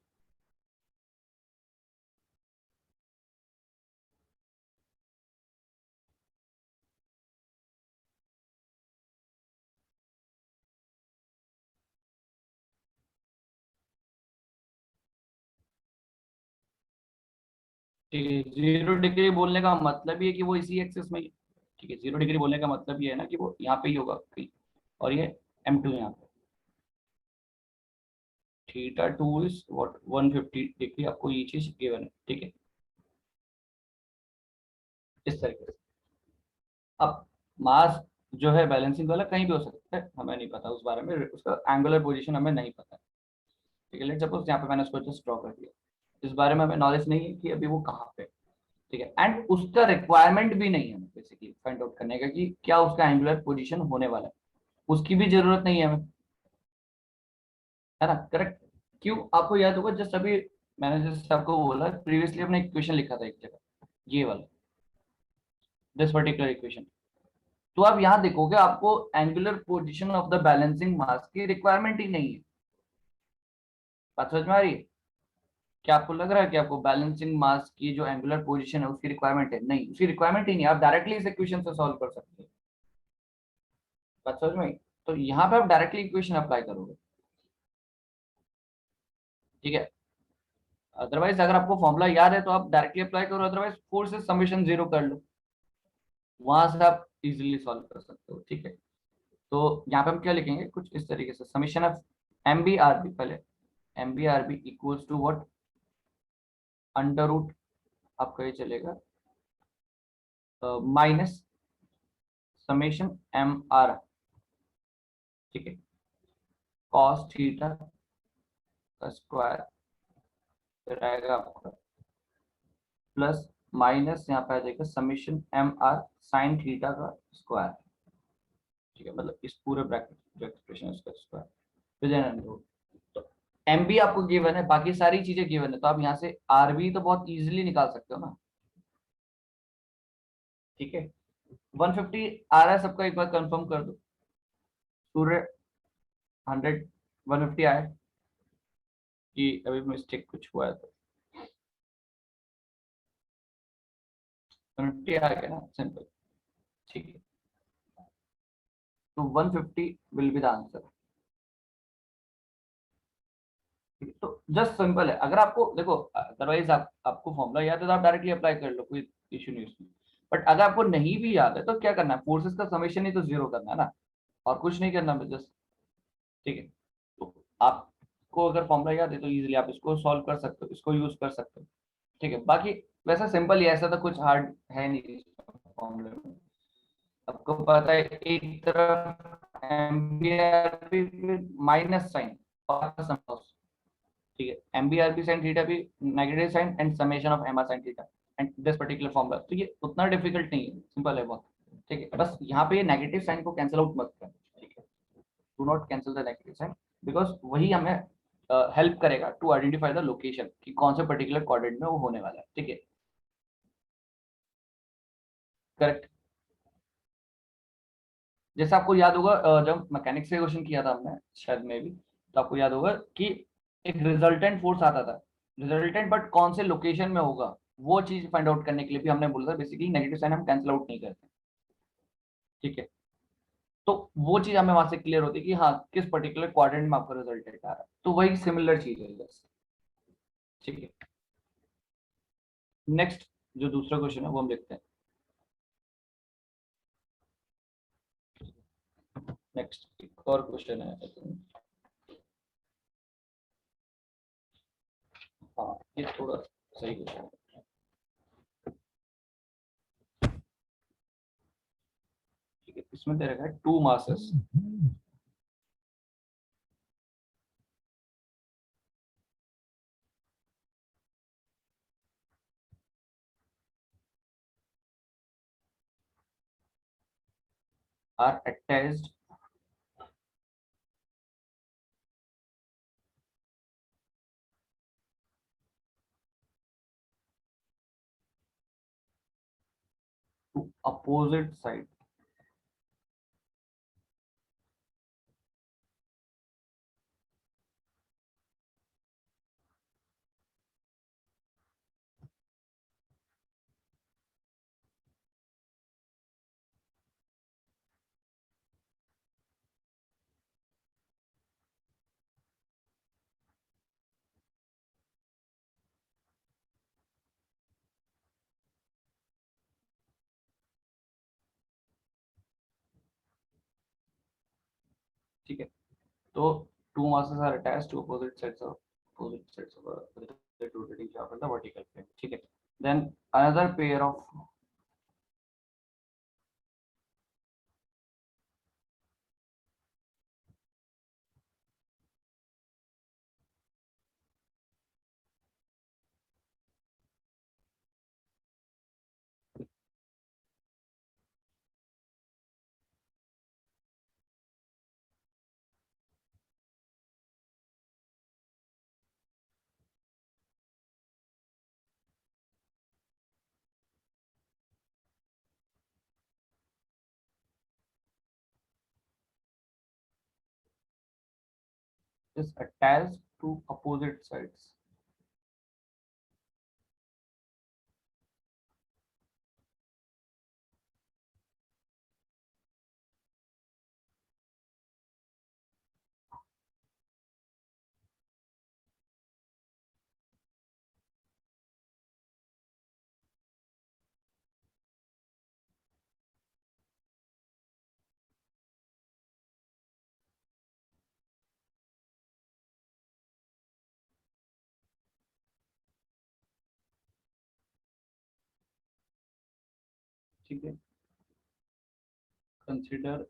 ठीक है, 0 डिग्री बोलने का मतलब ये है कि वो इसी एक्सिस में ही है। ठीक है, 0 डिग्री बोलने का मतलब ये है ना कि वो यहाँ पे ही होगा कहीं, और ये M2 यहाँ पे। θ2 इज व्हाट 150 डिग्री, आपको ये चीज गिवन है, ठीक है, इस तरीके से। अब मास जो है बैलेंसिंग वाला कहीं भी हो सकता है, हमें नहीं पता उस बारे में, उसका एंगुलर पोजीशन हमें नहीं पता है। ठीक है, लेट्स सपोज यहाँ पे मैंने उसको जस्ट ड्रॉ कर दिया, इस बारे में हमें नॉलेज नहीं है कि अभी वो कहाँ पे है। ठीक है, एंड उसका रिक्वायरमेंट भी नहीं है बेसिकली फाइंड आउट करने का कि क्या उसका एंगुलर पोजीशन होने वाला है, उसकी भी जरूरत नहीं है हमें, है ना, करेक्ट। क्यों, आपको याद होगा जस्ट अभी मैंने जैसे आपको बोला प्रीवियसली अपने इक्वेशन लिखा था एक जगह, ये वाला, दिस पर्टिकुलर इक्वेशन। तो आप यहाँ देखोगे आपको angular position of the balancing mass की रिक्वायरमेंट ही नहीं है। बात समझ में आ रही है? क्या आपको लग रहा है कि आपको बैलेंसिंग मास की जो एंगुलर पोजीशन है उसकी रिक्वायरमेंट है? नहीं, उसकी रिक्वायरमेंट ही नहीं है, आप डायरेक्टली इस इक्वेशन से सॉल्व कर सकते हैं। बात समझ में आई? तो यहाँ पे आप डायरेक्टली इक्वेशन अप्लाई करोगे, ठीक है। अदरवाइज अगर आपको फॉर्मूला याद है तो आप डायरेक्टली अप्लाई करो, अदरवाइज 4 से समेशन 0 कर लो, वहां से आप इजीली सॉल्व कर सकते हो, ठीक है। तो यहाँ पे हम क्या लिखेंगे, कुछ इस तरीके से, summation of M B R B, पहले M B R B equals to what, under root, आपका ये चलेगा माइनस समेशन एम आर, ठीक है, कॉस थीटा का स्क्वायर, फिर आएगा आपका प्लस माइनस यहाँ पे आ जाएगा summation M R sine theta का स्क्वायर, ठीक है, मतलब इस पूरे ब्रैकेट जो एक्सप्रेशन है उसका स्क्वायर, फिर अंडर रूट। तो एम बी आपको गिवन है, बाकी सारी चीजें गिवन है, तो आप यहाँ से आर बी तो बहुत इजीली निकाल सकते हो ना, ठीक है। 150 आ रहा है सबका, एक बार कंफर्म कर दो। सूर्य 100 150 आया कि अभी मिस्टेक कुछ हुआ है? तो 150 आ गया ना, सिंपल, ठीक है। तो 150 विल बी द आंसर। तो जस्ट सिंपल है, अगर आपको देखो, अदरवाइज आपको फॉर्मूला याद है तो आप डायरेक्टली अप्लाई कर लो, कोई इशू नहीं उसमें। बट अगर आपको नहीं भी याद है तो क्या करना है, फोर्सेस का समेशन ही तो 0 करना है ना, और कुछ नहीं करना जस्ट, ठीक है। तो आपको अगर फॉर्मूला याद है तो इजीली आप इसको सॉल्व कर सकते हो, इसको यूज कर सकते हो, ठीक है। बाकी वैसा सिंपल ही है, ऐसा तो कुछ हार्ड है नहीं फॉर्मूले में। आपको पता है एक तरफ एम्बियर माइनस साइन और ठीक है, एमबीआरबी साइन थीटा भी negative sign and summation of M R sine theta and this particular formula, तो ये उतना डिफिकल्ट नहीं है, सिंपल है बहुत, ठीक है। बस यहाँ पे ये नेगेटिव साइन को कैंसिल आउट मत कर, ठीक है, do not cancel the negative sign, because वही हमें हेल्प करेगा टू आइडेंटिफाई द लोकेशन कि कौन से पर्टिकुलर कोऑर्डिनेट में वो होने वाला है, ठीक है, करेक्ट। जैसे आपको याद होगा जब मैकेनिक्स से क्वेश्चन किया था हमने शायद में भी, तो आपको याद होगा कि एक रिजल्टेंट फोर्स आता था, रिजल्टेंट बट कौन से लोकेशन में होगा, वो चीज फाइंड आउट करने के लिए भी हमने बोला था बेसिकली नेगेटिव साइन हम कैंसिल आउट नहीं करते, ठीक है। तो वो चीज हमें वहां से क्लियर होती है कि हाँ किस पर्टिकुलर क्वाड्रेंट में आपका रिजल्टेंट आ रहा है, तो वही सिमिलर चीज है बस, ठीक है। नेक्स्ट जो दूसरा क्वेश्चन है वो हम देखते हैं। नेक्स्ट एक और क्वेश्चन है I think। हाँ ये थोड़ा सही क्वेश्चन है। ठीक है, इसमें दे रखा है two masses are attached to opposite side। ठीक है, तो two masses are attached to opposite sides of the rotating shaft in the vertical plane। ठीक है, then another pair of is attached to opposite sides। ठीक है, consider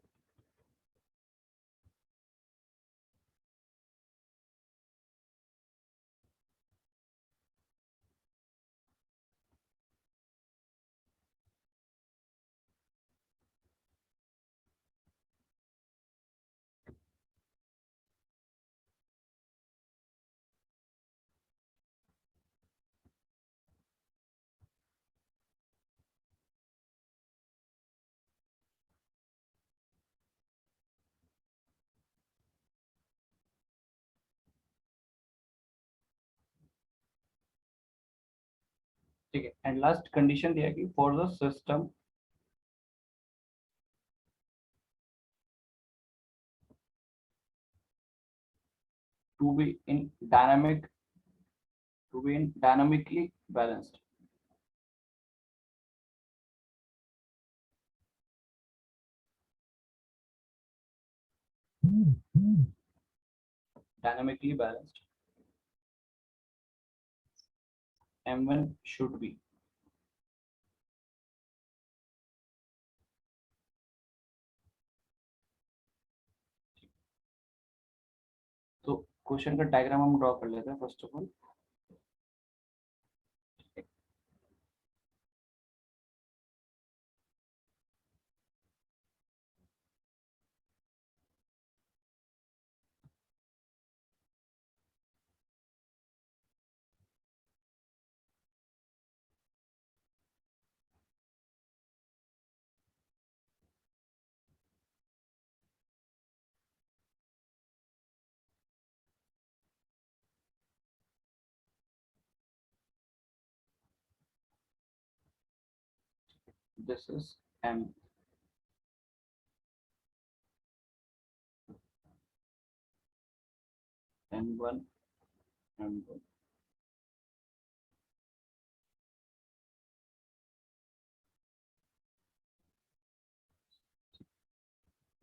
ठीक है, and last condition दिया कि for the system to be in dynamic to be in dynamically balanced। dynamically balanced m1 should be। तो question का diagram हम draw कर लेते हैं first of all. This is m m1 m1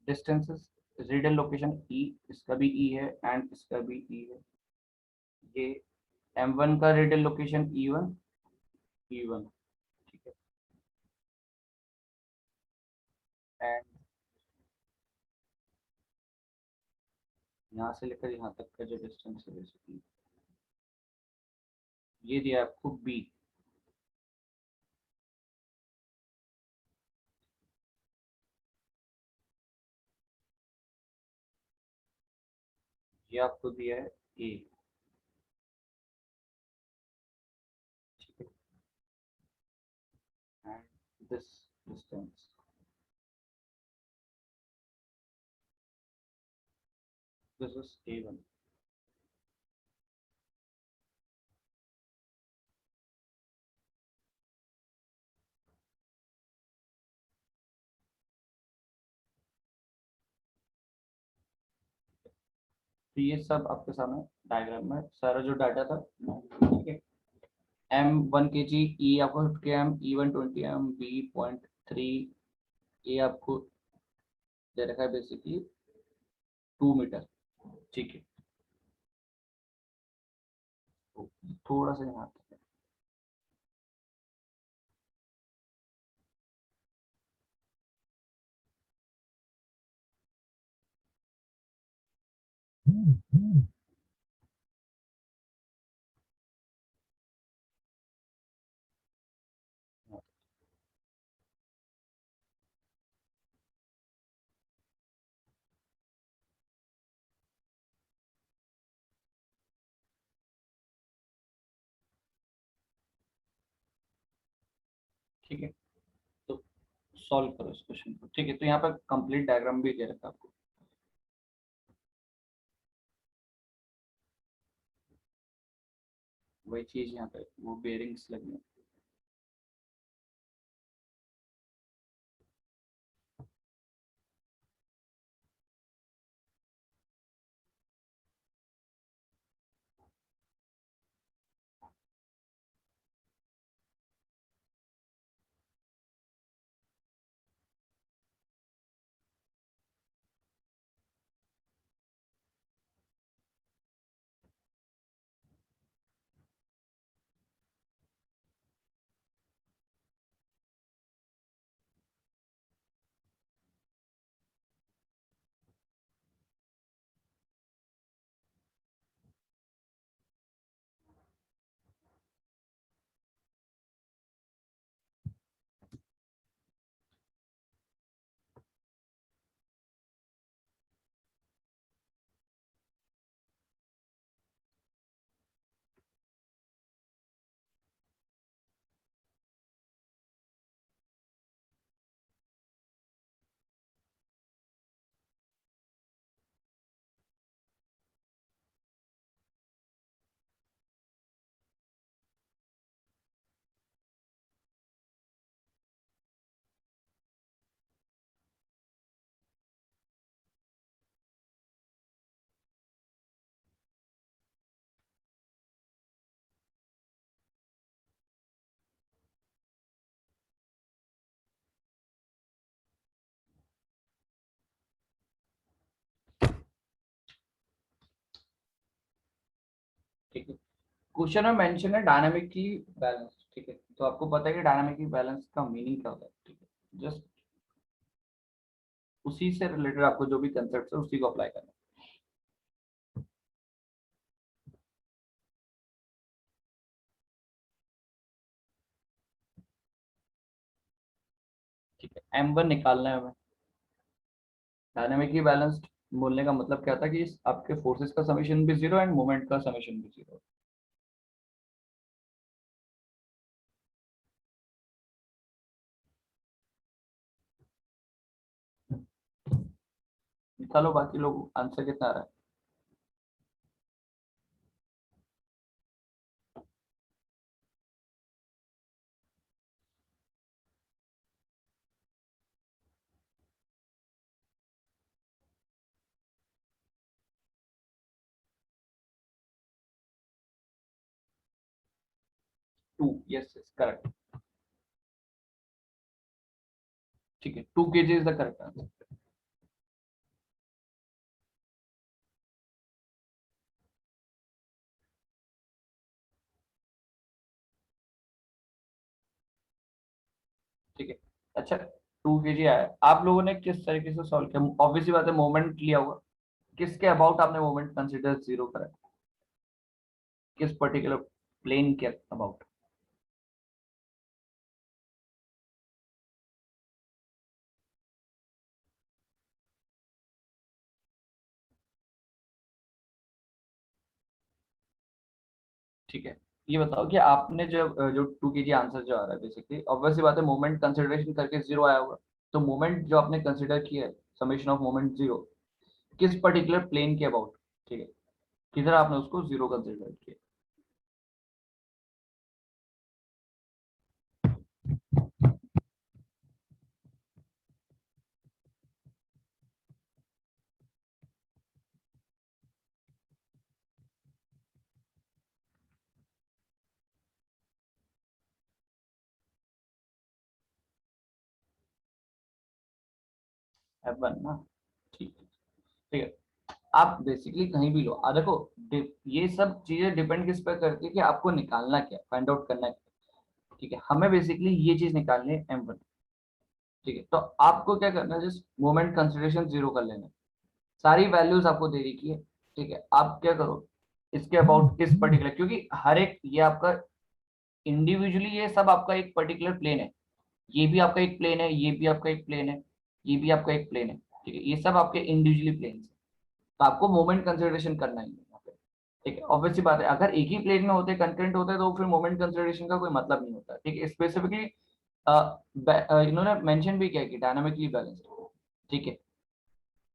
distances radial location E, इसका भी ई है and इसका भी ई है। ये M1 का रेडियल लोकेशन E1, E1, ठीक है। एंड यहाँ से लेकर यहाँ तक का जो डिस्टेंस है बेसिकली ये दिया है आपको बी। ये आपको दिया है ए, ठीक है। And this distance, this is A1। तो ये सब आपके सामने डायग्राम में सारा जो डाटा था, ठीक है। M1 kg, E आपको 50 km, E1 20 mm, B 0.3, ये आपको दे रखा है बेसिकली 2 मीटर, ठीक है। तो थोड़ा सा यहाँ तक है। ठीक है, तो सॉल्व करो इस क्वेश्चन को, ठीक है। तो यहाँ पर कंप्लीट डायग्राम भी दे रखा है आपको। वही चीज यहाँ पे वो बेरिंग्स लगी हैं। ठीक है, क्वेश्चन में मेंशन है डायनामिक की बैलेंस, ठीक है। तो आपको पता है कि डायनामिक की बैलेंस का मीनिंग क्या होता है, ठीक है। जस्ट उसी से रिलेटेड आपको जो भी कंसेप्ट है उसी को अप्लाई करना है। ठीक है, M1 निकालना है हमें। डायनामिकली बैलेंस्ड बोलने का मतलब क्या था कि आपके फोर्सेस का समेशन भी जीरो एंड मोमेंट का समेशन भी जीरो। निकालो, बाकी लोग आंसर कितना आ रहा है। 2, यस यस करेक्ट। ठीक है, 2 kg is the correct answer. ठीक है। अच्छा, 2 kg आया, आप लोगों ने किस तरीके से सॉल्व किया? ऑब्वियसली बात है, मोमेंट लिया होगा, किसके अबाउट आपने मोमेंट कंसिडर जीरो करा? किस पर्टिकुलर प्लेन के अबाउट? ठीक है, ये बताओ कि आपने जो 2 kg आंसर जो आ रहा है, बेसिकली ऑब्वियसली बात है मोमेंट कंसिडरेशन करके जीरो आया होगा। तो मोमेंट जो आपने कंसिडर किया है, समेशन ऑफ मोमेंट जीरो, किस पर्टिकुलर प्लेन के अबाउट? ठीक है, किधर आपने उसको जीरो कंसिडर किया? F1 ना? ठीक है। ठीक है, आप बेसिकली कहीं भी लो, देखो, ये सब चीजें डिपेंड किस पर करती है कि आपको निकालना क्या, फाइंड आउट करना क्या। ठीक है, हमें बेसिकली ये चीज निकालनी है M1। ठीक है, तो आपको क्या करना है, जस्ट मोमेंट कंसिडरेशन जीरो कर लेना है। सारी वैल्यूज आपको दे रखी है। ठीक है, आप क्या करो, इसके अबाउट इस पर्टिकुलर, क्योंकि हर एक ये आपका इंडिविजुअली, ये सब आपका एक पर्टिकुलर प्लेन है। ये भी आपका एक प्लेन है, ये भी आपका एक प्लेन है, ये भी आपका एक प्लेन है। ठीक है, ये सब आपके इंडिविजुअली प्लेन है। तो आपको मोमेंट कंसिडरेशन करना ही है यहाँ पे। ठीक है, ऑब्वियसली बात है, अगर एक ही प्लेन में होते, कंकरेंट होते, तो फिर मोमेंट कंसिडरेशन का कोई मतलब नहीं होता। ठीक है, स्पेसिफिकली इन्होंने मेंशन भी किया कि डायनामिकली बैलेंस्ड। ठीक है,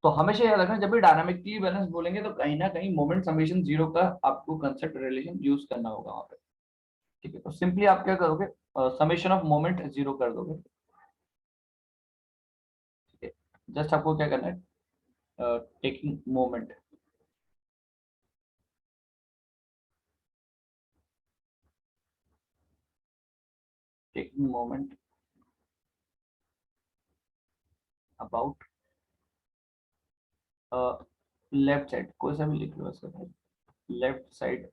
तो हमेशा याद रखना, जब भी डायनामिकली बैलेंस बोलेंगे तो कहीं ना कहीं मोमेंट समेशन जीरो का आपको कंसेप्ट रिलेशन यूज करना होगा वहां पे। ठीक है, तो सिंपली आप क्या करोगे, समेशन ऑफ मोमेंट जीरो कर दोगे। ठीक है, जस्ट आपको क्या करना है, taking moment, taking moment about left side, कोई सा भी लिख लो इसका, लेफ्ट साइड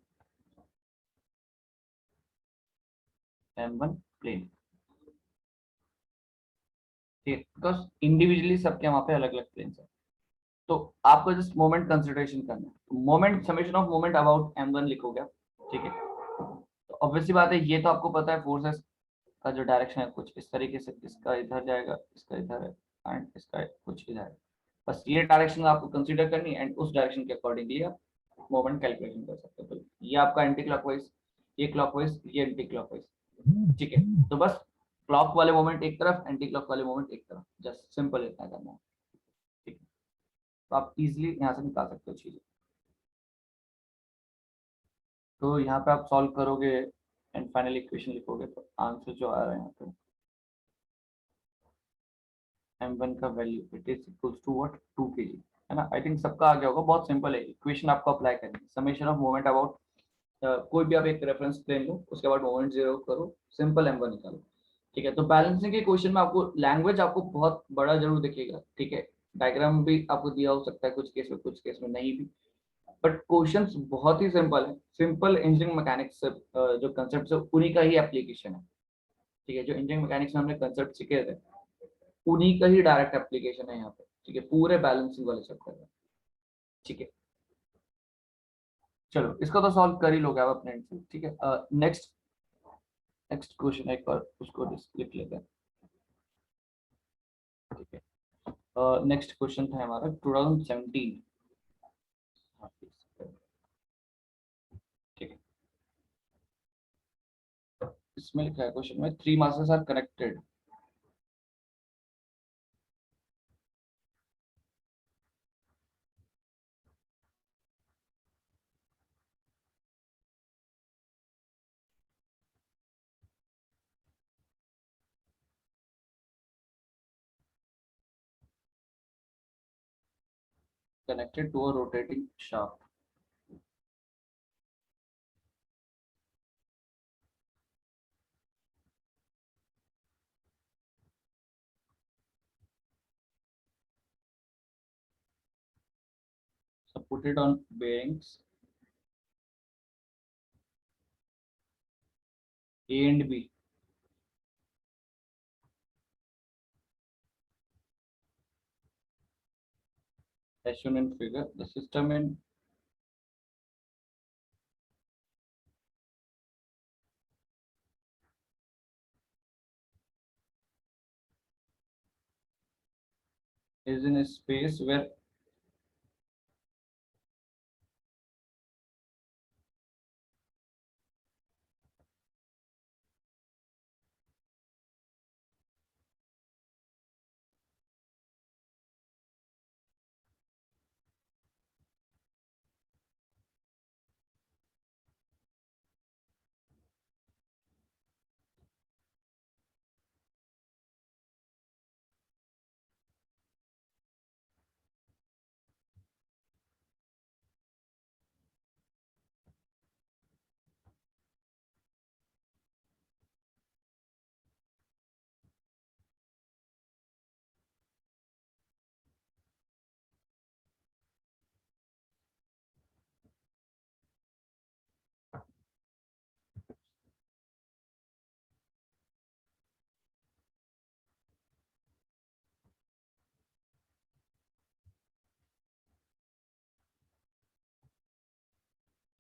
M1 प्लेन। ठीक है, बिकॉज इंडिविजुअली सबके वहां पे अलग अलग प्लेन है। तो आपको जस्ट मोमेंट कंसिडरेशन करना है, moment summation of moment about M1 लिखोगे आप। ठीक है, तो ऑब्वियसली बात है, ये तो आपको पता है फोर्सेस का जो डायरेक्शन है कुछ इस तरीके से, इसका इधर जाएगा, इसका इधर है, एंड इसका कुछ इधर है। बस ये डायरेक्शन आपको कंसीडर करनी है, एंड उस डायरेक्शन के अकॉर्डिंगली आप मोमेंट कैलकुलेशन कर सकते हो। तो ये आपका एंटी क्लॉकवाइज, ये क्लॉकवाइज, ये एंटी क्लॉकवाइज। ठीक है, तो बस क्लॉक वाले मोमेंट एक तरफ, एंटी क्लॉक वाले मोमेंट एक तरफ, जस्ट सिंपल इतना करना है। ठीक है, तो आप इजिली यहाँ से निकाल सकते हो चीजें। तो यहाँ पे आप सॉल्व करोगे एंड फाइनल इक्वेशन लिखोगे, तो आंसर जो आ रहा है यहाँ पे, M1 का value it is equals to what, 2 kg, है ना? आई थिंक सबका आ गया होगा, बहुत सिंपल है। इक्वेशन आपको अप्लाई करनी है, समेशन ऑफ मोमेंट अबाउट, कोई भी आप एक रेफरेंस प्लेन लो, उसके बाद मोमेंट जीरो करो, सिंपल M1 निकालो। ठीक है, तो बैलेंसिंग के क्वेश्चन में आपको लैंग्वेज आपको बहुत बड़ा जरूर दिखेगा। ठीक है, डायग्राम भी आपको दिया हो सकता है कुछ केस में, कुछ केस में नहीं भी, बट क्वेश्चंस बहुत ही सिंपल है। सिंपल इंजीनियरिंग मैकेनिक्स जो कंसेप्ट है उन्हीं का ही एप्लीकेशन है। ठीक है, जो इंजीनियरिंग मैकेनिक्स में हमने कंसेप्ट सीखे थे, उन्हीं का ही डायरेक्ट एप्लीकेशन है यहाँ पे। ठीक है, पूरे बैलेंसिंग वाले चैप्टर में। ठीक है, चलो इसको तो सॉल्व कर ही लोगे आप अपने end से। ठीक है, नेक्स्ट नेक्स्ट क्वेश्चन एक बार उसको लिख लेते हैं। ठीक है, नेक्स्ट क्वेश्चन था हमारा 2017। हाँ, ठीक है, इसमें लिखा है क्वेश्चन में, 3 masses are connected, connected to a rotating shaft, supported on bearings A and B, as shown in figure, the system in is in a space where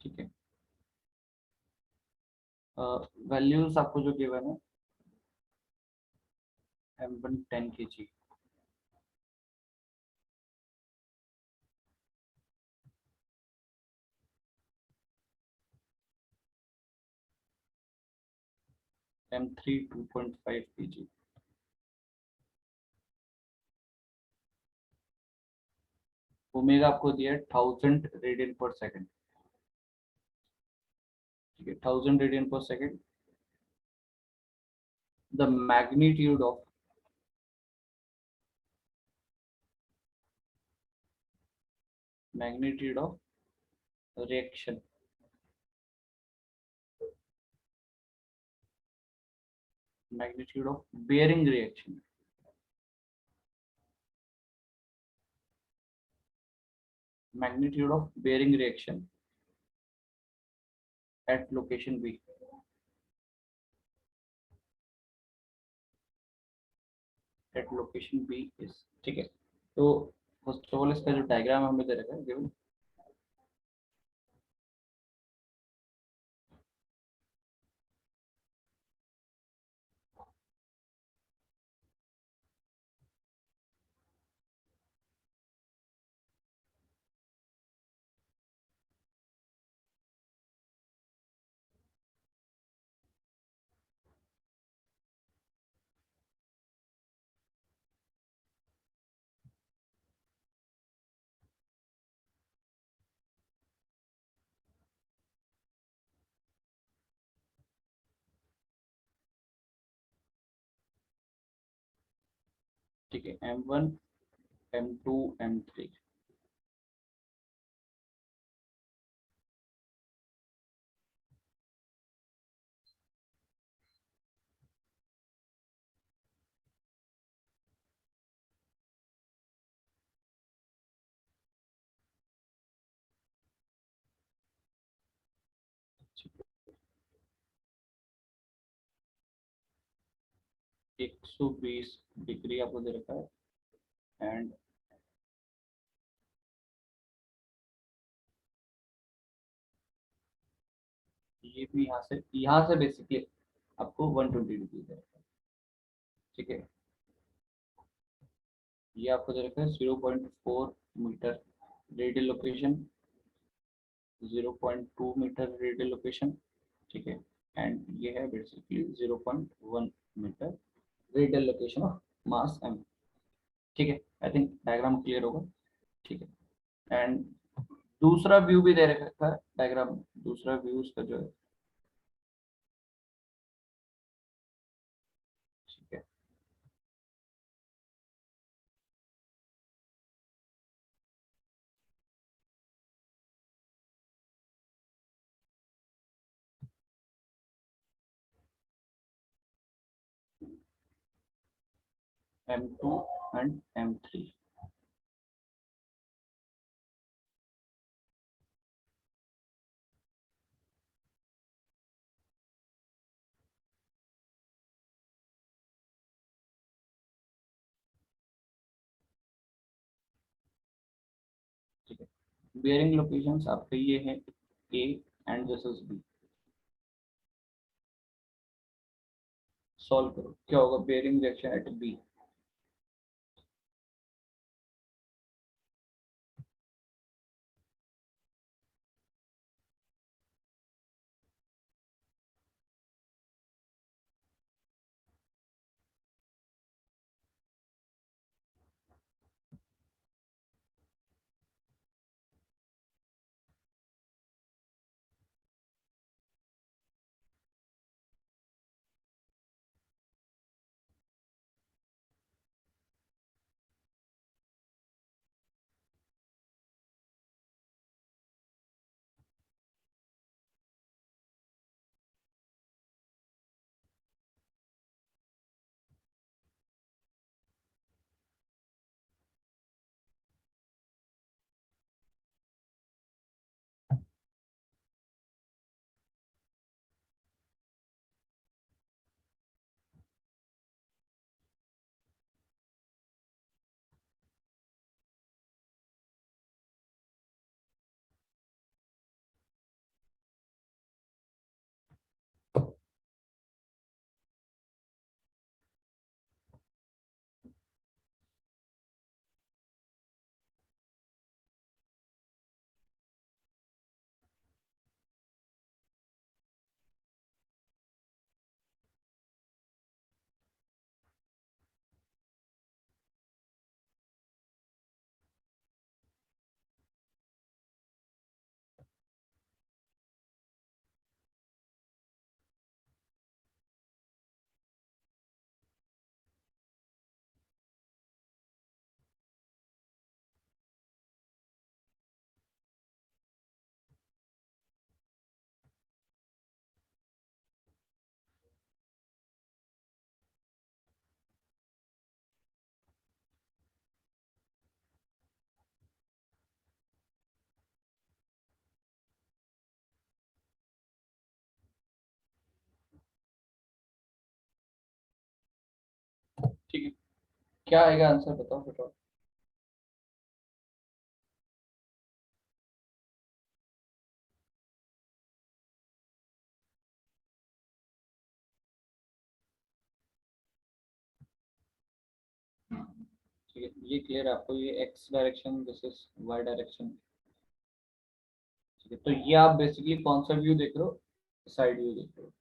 ठीक है वैल्यूज आपको जो गिवन है M1 10 kg, M3 2.5 kg, omega आपको दिया है 1000 radian पर second, ठीक है 1000 रेडियन पर second. The magnitude of reaction, magnitude of bearing reaction, magnitude of bearing reaction at location B, at location B is, ठीक है। तो फर्स्ट ऑफ ऑल इसका जो डायग्राम हमें दे रखा है गिवन, ठीक है M1 M2 M3, ठीक है 120 डिग्री आपको दे रखा है एंड ये भी यहाँ से बेसिकली आपको 120 डिग्री दे रखा है, ठीक है। ये आपको दे रखा है 0.4 metre radial location, 0.2 metre radial location, ठीक है। एंड ये है basically 0.1 metre radial location of mass M, ठीक है। आई थिंक डायग्राम क्लियर होगा, ठीक है। एंड दूसरा व्यू भी दे रखा है डायग्राम में, दूसरा व्यू उसका जो है, ठीक है। M2 and M3, bearing locations आपके ये हैं A and this is B. Solve करो क्या होगा, बेयरिंग रिएक्शन एट बी। ठीक है, क्या आएगा आंसर बताओ बताओ। ठीक है, ये क्लियर है आपको, ये X direction this is Y direction. ठीक है, तो ये आप बेसिकली कौन सा व्यू देख रहे हो, साइड व्यू देख रहे हो।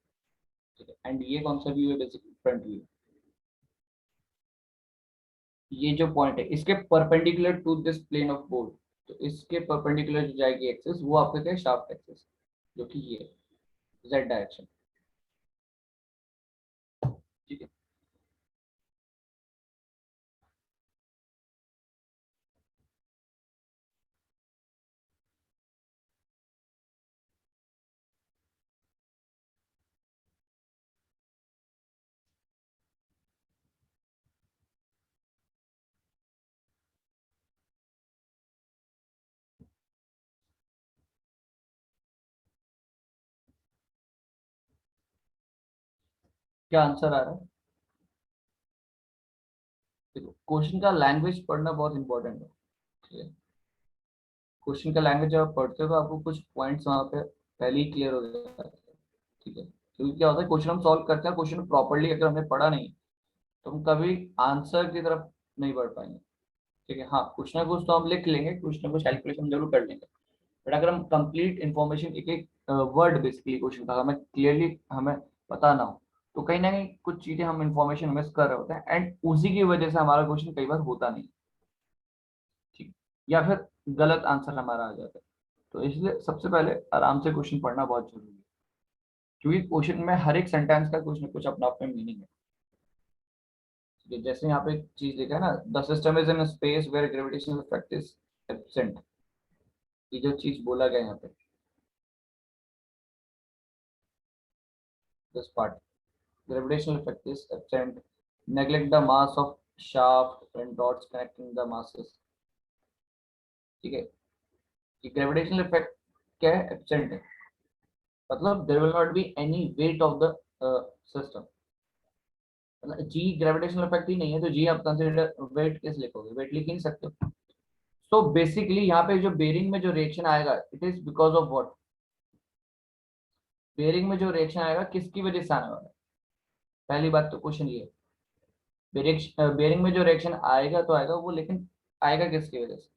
ठीक है, एंड ये कौन सा व्यू है, बेसिकली फ्रंट व्यू। ये जो पॉइंट है इसके perpendicular to this plane of board, तो इसके परपेंडिकुलर जो जाएगी एक्सिस वो आपका क्या है, शाफ्ट एक्सिस, जो कि ये जेड डायरेक्शन। ठीक है, क्या आंसर आ रहा है। देखो क्वेश्चन का लैंग्वेज पढ़ना बहुत इंपॉर्टेंट है। ठीक है, क्वेश्चन का लैंग्वेज जब आप पढ़ते हो तो आपको कुछ पॉइंट्स वहां पे पहले ही क्लियर हो जाता है। ठीक है, क्योंकि क्या होता है क्वेश्चन हम सॉल्व करते हैं, क्वेश्चन प्रॉपरली अगर हमने पढ़ा नहीं तो हम कभी आंसर की तरफ नहीं बढ़ पाएंगे। ठीक है, हाँ कुछ ना कुछ तो हम लिख लेंगे, कुछ ना कुछ कैलकुलेशन जरूर कर लेंगे, बट अगर हम कंप्लीट इन्फॉर्मेशन एक एक वर्ड बेसिकली क्वेश्चन का हमें क्लियरली हमें पता ना हो, तो कहीं ना कहीं कुछ चीजें हम इन्फॉर्मेशन मिस कर रहे होते हैं एंड उसी की वजह से हमारा क्वेश्चन कई बार होता नहीं। ठीक, या फिर गलत आंसर हमारा आ जाता है। तो इसलिए सबसे पहले आराम से क्वेश्चन पढ़ना बहुत जरूरी है, क्योंकि क्वेश्चन में हर एक सेंटेंस का कुछ ना कुछ अपना अपना मीनिंग है। ठीक है, जैसे यहाँ पे एक चीज लिखा है ना, the system is in space where gravitational effect is absent. ये जो चीज बोला गया है यहाँ पे, this part, gravitational effect is absent, neglect the mass of shaft and dots connecting the masses। ठीक है, कि ग्रेविटेशनल इफेक्ट क्या है, एब्सेंट है, मतलब there will not be any weight of the system. मतलब जी ग्रेविटेशनल इफेक्ट ही नहीं है तो जी आप कंसीडर वेट कैसे लिखोगे, वेट लिख ही नहीं सकते। सो बेसिकली यहाँ पे जो बेरिंग में जो रिएक्शन आएगा, it is because of what, bearing में जो रिएक्शन आएगा किसकी वजह से आने वाला है? पहली बात तो क्वेश्चन ये है, बेरिंग में जो रिएक्शन आएगा तो आएगा वो, लेकिन आएगा किसकी वजह से?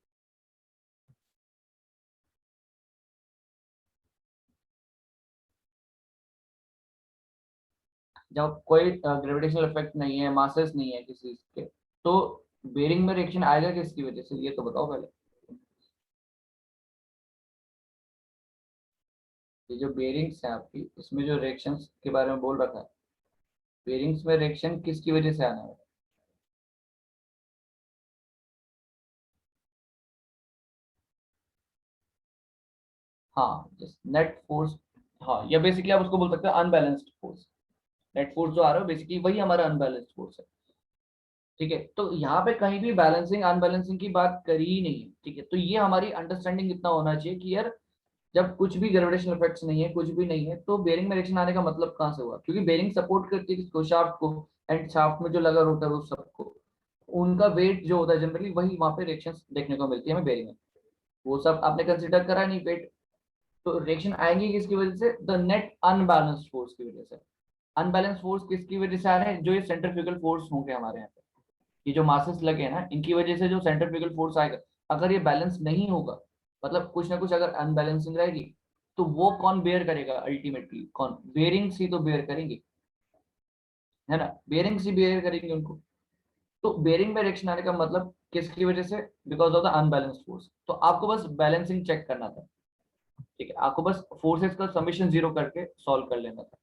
जब कोई ग्रेविटेशनल इफेक्ट नहीं है, मासेस नहीं है किसी के, तो बेरिंग में रिएक्शन आएगा किसकी वजह से, ये तो बताओ पहले। ये जो बेरिंग्स है आपकी, इसमें जो रिएक्शंस के बारे में बोल रखा है, बेरिंग्स में रिएक्शन किसकी वजह से आना है? हाँ, नेट फोर्स। हाँ, या बेसिकली आप उसको बोल सकते हैं अनबैलेंस्ड फोर्स। नेट फोर्स जो आ रहा है बेसिकली वही हमारा अनबैलेंस्ड फोर्स है। ठीक है, तो यहाँ पे कहीं भी बैलेंसिंग अनबैलेंसिंग की बात करी ही नहीं है। ठीक है, तो ये हमारी अंडरस्टैंडिंग इतना होना चाहिए कि यार जब कुछ भी ग्रेविटेशनल इफेक्ट्स नहीं है, कुछ भी नहीं है, तो बेरिंग में रिएक्शन आने का मतलब कहाँ से हुआ? क्योंकि बेरिंग सपोर्ट करती है किसको? शाफ्ट को। एंड शाफ्ट में जो लगा होता है वो सबको, उनका वेट जो होता है जनरली, वही वहां पे रिएक्शन देखने को मिलती है हमें बेरिंग में। वो सब आपने कंसिडर करा नहीं, वेट। तो रिएक्शन आएंगी किसकी वजह से? द नेट अनबैलेंस्ड फोर्स की वजह से। अनबैलेंस फोर्स किसकी वजह से आ रहे हैं? जो ये सेंट्रीफ्यूगल फोर्स होंगे हमारे यहाँ पे, ये जो मासेस लगे हैं ना, इनकी वजह से जो सेंट्रीफ्यूगल फोर्स आएगा, अगर ये बैलेंस नहीं होगा, मतलब कुछ ना कुछ अगर अनबैलेंसिंग रहेगी, तो वो कौन बेयर करेगा अल्टीमेटली? कौन? बेरिंग्स ही तो बेयर करेंगे, है ना? बेरिंग्स ही बेयर करेंगे उनको। तो बेरिंग में रिएक्शन आने का मतलब किसकी वजह से? Because of the unbalanced force. तो आपको बस बैलेंसिंग चेक करना था। ठीक है, आपको बस फोर्सेस का समेशन जीरो करके सॉल्व कर लेना था।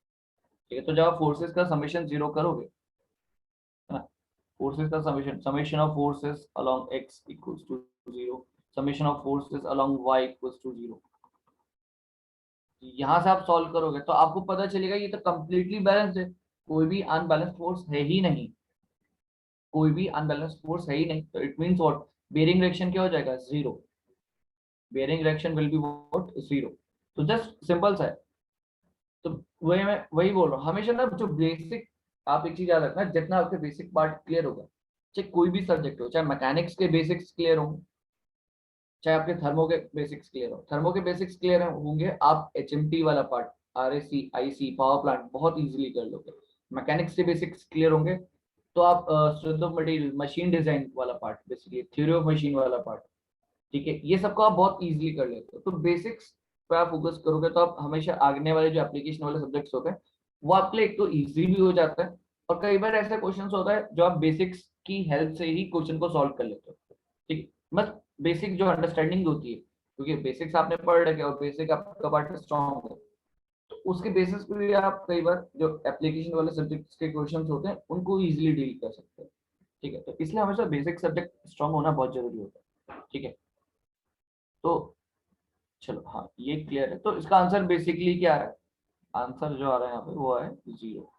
ठीक है, तो जब आप फोर्सेस का समेशन जीरो करोगे, है ना, forces का summation of forces along x equals to 0, summation of forces along y equals to 0, यहाँ से आप सॉल्व करोगे तो आपको पता चलेगा ये तो कंप्लीटली बैलेंस्ड है, कोई भी अनबैलेंस फोर्स है ही नहीं। कोई भी अनबैलेंस फोर्स है ही नहीं, तो it means what? Bearing reaction क्या हो जाएगा? Zero. Bearing reaction will be what? Zero. तो जस्ट सिंपल सा है। तो वही मैं वही बोल रहा हूँ हमेशा ना, जो बेसिक, आप एक चीज याद रखना, जितना आपके बेसिक पार्ट क्लियर होगा, चाहे कोई भी सब्जेक्ट हो, चाहे मैकेनिक्स के बेसिक्स क्लियर हो, चाहे आपके थर्मो के बेसिक्स क्लियर हो, थर्मो के बेसिक्स क्लियर होंगे, आप एचएमटी वाला part, RAC IC power plant बहुत इजीली कर लोगे। मैकेनिक्स के बेसिक्स क्लियर होंगे तो आप strength of material, machine design वाला part, basically theory of machine वाला पार्ट, ठीक है, ये सबको आप बहुत इजीली कर लेते हो। तो बेसिक्स पे आप फोकस करोगे तो आप हमेशा आगने वाले जो एप्लीकेशन वाले सब्जेक्ट्स होते हैं, वो आपके लिए एक तो इजी भी हो जाता है, और कई बार ऐसे क्वेश्चंस होता है जो आप बेसिक्स की हेल्प से ही क्वेश्चन को सॉल्व कर लेते हो। ठीक, बस बेसिक जो अंडरस्टैंडिंग होती है, क्योंकि बेसिक्स आपने पढ़ रखे और बेसिक आपका पार्ट स्ट्रॉन्ग है, तो उसके बेसिस पे भी आप कई बार जो एप्लीकेशन वाले सब्जेक्ट्स के क्वेश्चंस होते हैं उनको इजीली डील कर सकते हैं। ठीक है, तो इसलिए हमेशा बेसिक सब्जेक्ट स्ट्रॉन्ग होना बहुत जरूरी होता है। ठीक है, तो चलो, हाँ ये क्लियर है, तो इसका आंसर बेसिकली क्या है? आंसर जो आ रहा है यहाँ पे वो है जीरो।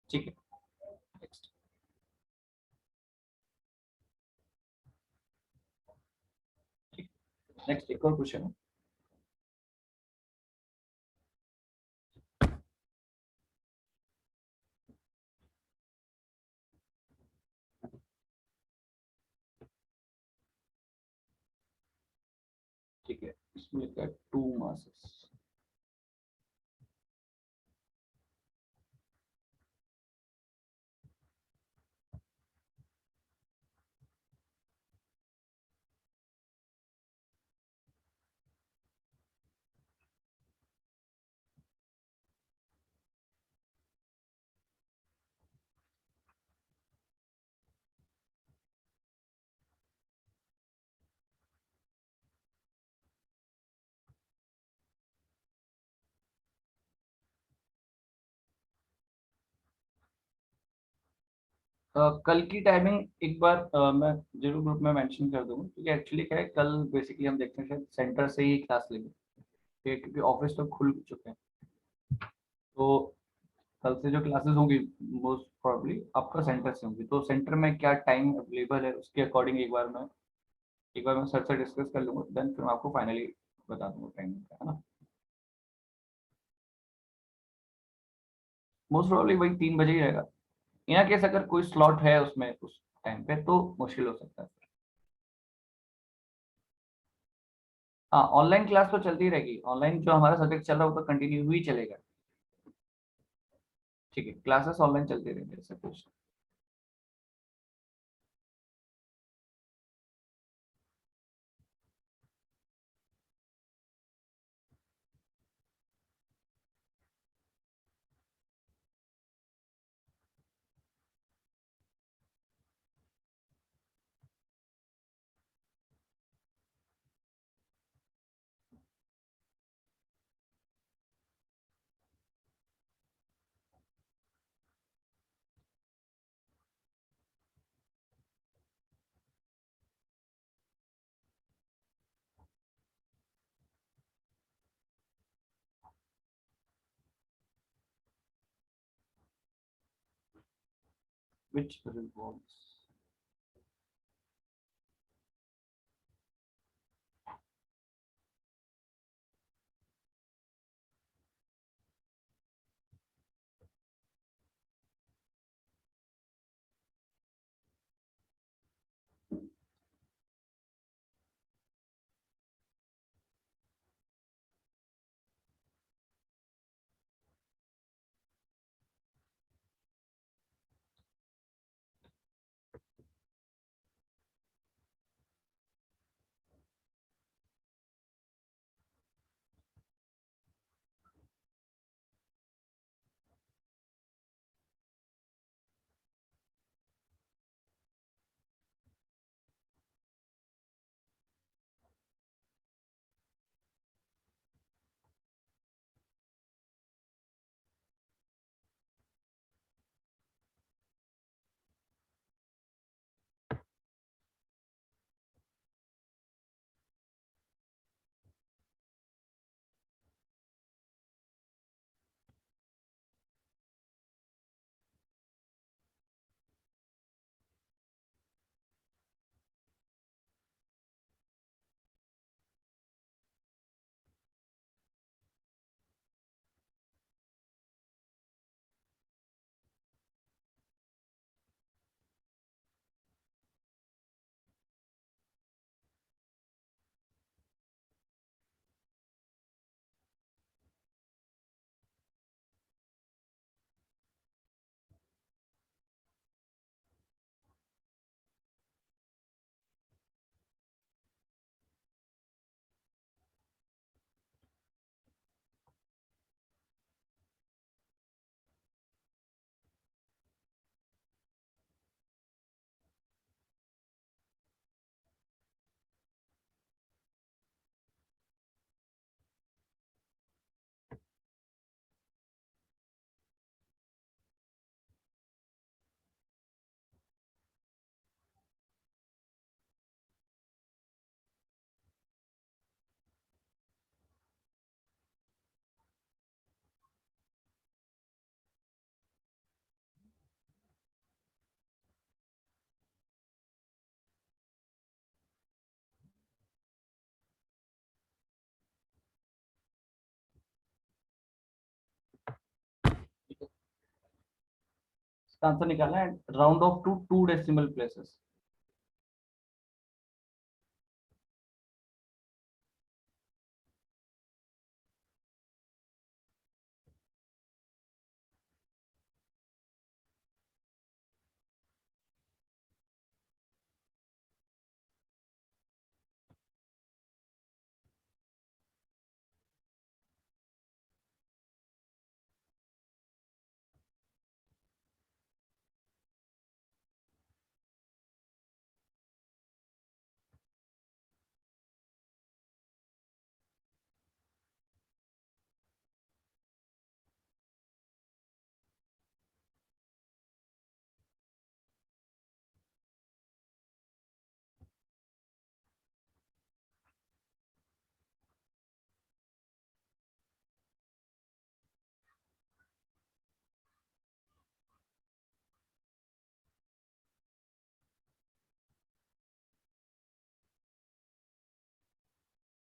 ठीक है, नेक्स्ट। ठीक, नेक्स्ट एक और क्वेश्चन है। ठीक है, इसमें क्या? Two masses. कल की टाइमिंग एक बार मैं जरूर ग्रुप में मेंशन कर दूंगा, क्योंकि एक्चुअली क्या है, कल बेसिकली हम देखते हैं शायद सेंटर से ही क्लास लेंगे। ठीक है, क्योंकि ऑफिस तो खुल चुके हैं, तो कल से जो क्लासेस होंगी मोस्ट प्रॉब्ली आपका सेंटर से होंगी। तो सेंटर में क्या टाइम अवेलेबल है उसके अकॉर्डिंग एक बार मैं सर से डिस्कस कर लूंगा, देन फिर मैं आपको फाइनली बता दूंगा टाइम का, है ना। मोस्ट प्रॉब्ली वही 3 बजे ही रहेगा। इन केस अगर कोई स्लॉट है उसमें उस टाइम पे तो मुश्किल हो सकता है। हाँ, ऑनलाइन क्लास तो चलती रहेगी, ऑनलाइन जो हमारा सब्जेक्ट चल रहा है वो तो कंटिन्यू ही चलेगा। ठीक है, क्लासेस ऑनलाइन चलती रहेंगे, ऐसा कुछ। Which revolves? इसका आंसर निकालना है, round off to 2 decimal places.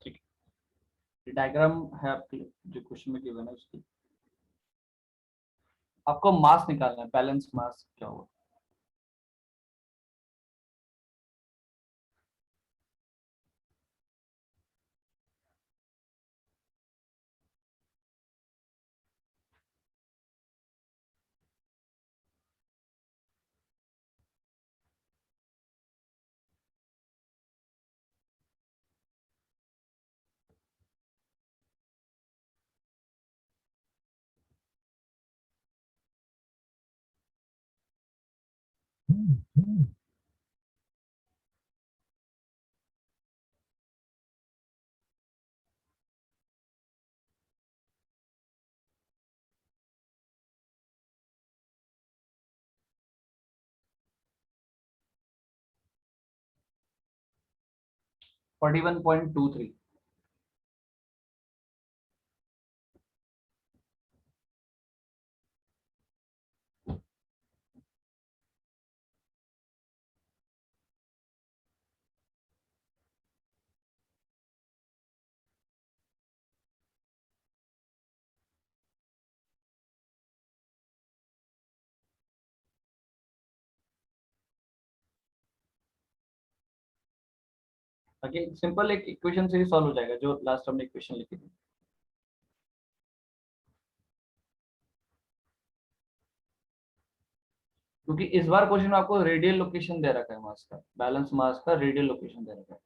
ठीक है, डायग्राम है आपके जो क्वेश्चन में गिवन है उसकी। आपको मास निकालना है, बैलेंस मास क्या होगा। 41.23। ओके, सिंपल एक इक्वेशन से ही सॉल्व हो जाएगा, जो लास्ट हमने इक्वेशन लिखी थी। क्योंकि इस बार क्वेश्चन में आपको रेडियल लोकेशन दे रखा है मास का, बैलेंस मास का रेडियल लोकेशन दे रखा है।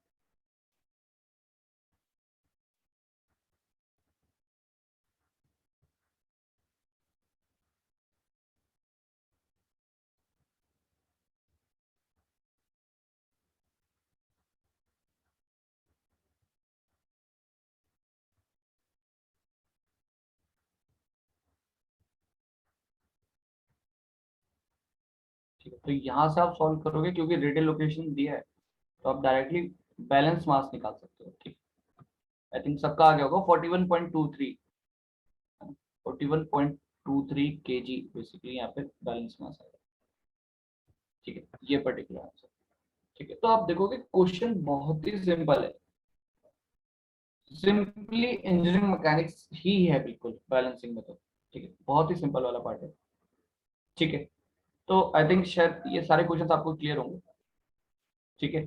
ठीक है, तो यहाँ से आप सॉल्व करोगे क्योंकि रेडियल लोकेशन दिया है, तो आप डायरेक्टली बैलेंस मास निकाल सकते हो। ठीक, आई थिंक सबका आ गया होगा। 41.23, 41.23 kg बेसिकली यहाँ पे बैलेंस मास आएगा। ठीक है, ये पर्टिकुलर आंसर। ठीक है, तो आप देखोगे क्वेश्चन बहुत ही सिंपल है, सिंपली इंजीनियरिंग मैकेनिक्स ही है बिल्कुल बैलेंसिंग में। तो ठीक है, बहुत ही सिंपल वाला पार्ट है। ठीक है, तो आई थिंक शायद ये सारे क्वेश्चन आपको क्लियर होंगे। ठीक है,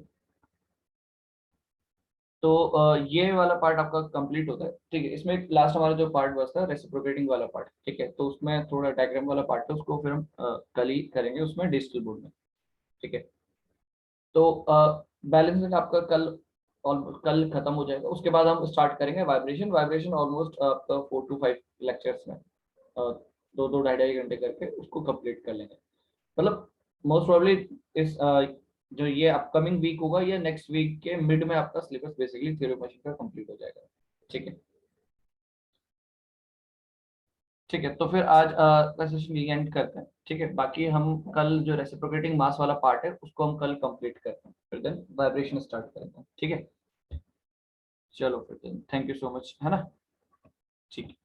तो ये वाला पार्ट आपका कंप्लीट होता है। ठीक है, इसमें लास्ट हमारा जो पार्ट बचता है रेसिप्रोकेटिंग वाला पार्ट। ठीक है, तो उसमें थोड़ा डायग्राम वाला पार्ट है, उसको फिर हम कल ही करेंगे उसमें डिजिटल बोर्ड में। ठीक है, तो बैलेंसिंग आपका कल और कल खत्म हो जाएगा। उसके बाद हम स्टार्ट करेंगे वाइब्रेशन। वाइब्रेशन ऑलमोस्ट आपका 4 to 5 लेक्चर्स में, दो दो ढाई ढाई घंटे करके उसको कंप्लीट कर लेंगे। मतलब मोस्ट प्रोबेबली इस जो ये अपकमिंग वीक होगा या नेक्स्ट वीक के मिड में आपका सिलेबस बेसिकली थ्योरी मशीन का कंप्लीट हो जाएगा। ठीक है, ठीक है, तो फिर आज का सेशन यही एंड करते हैं। ठीक है, बाकी हम कल जो रेसिप्रोकेटिंग मास वाला पार्ट है उसको हम कल कंप्लीट करते हैं, फिर देन वाइब्रेशन स्टार्ट करेंगे। ठीक है, चलो फिर then thank you so much, है ना। ठीक है,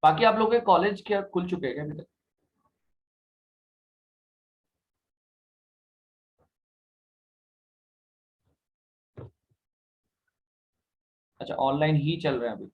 बाकी आप लोगों के कॉलेज क्या खुल चुके हैं क्या अभी तक? अच्छा, ऑनलाइन ही चल रहे हैं अभी।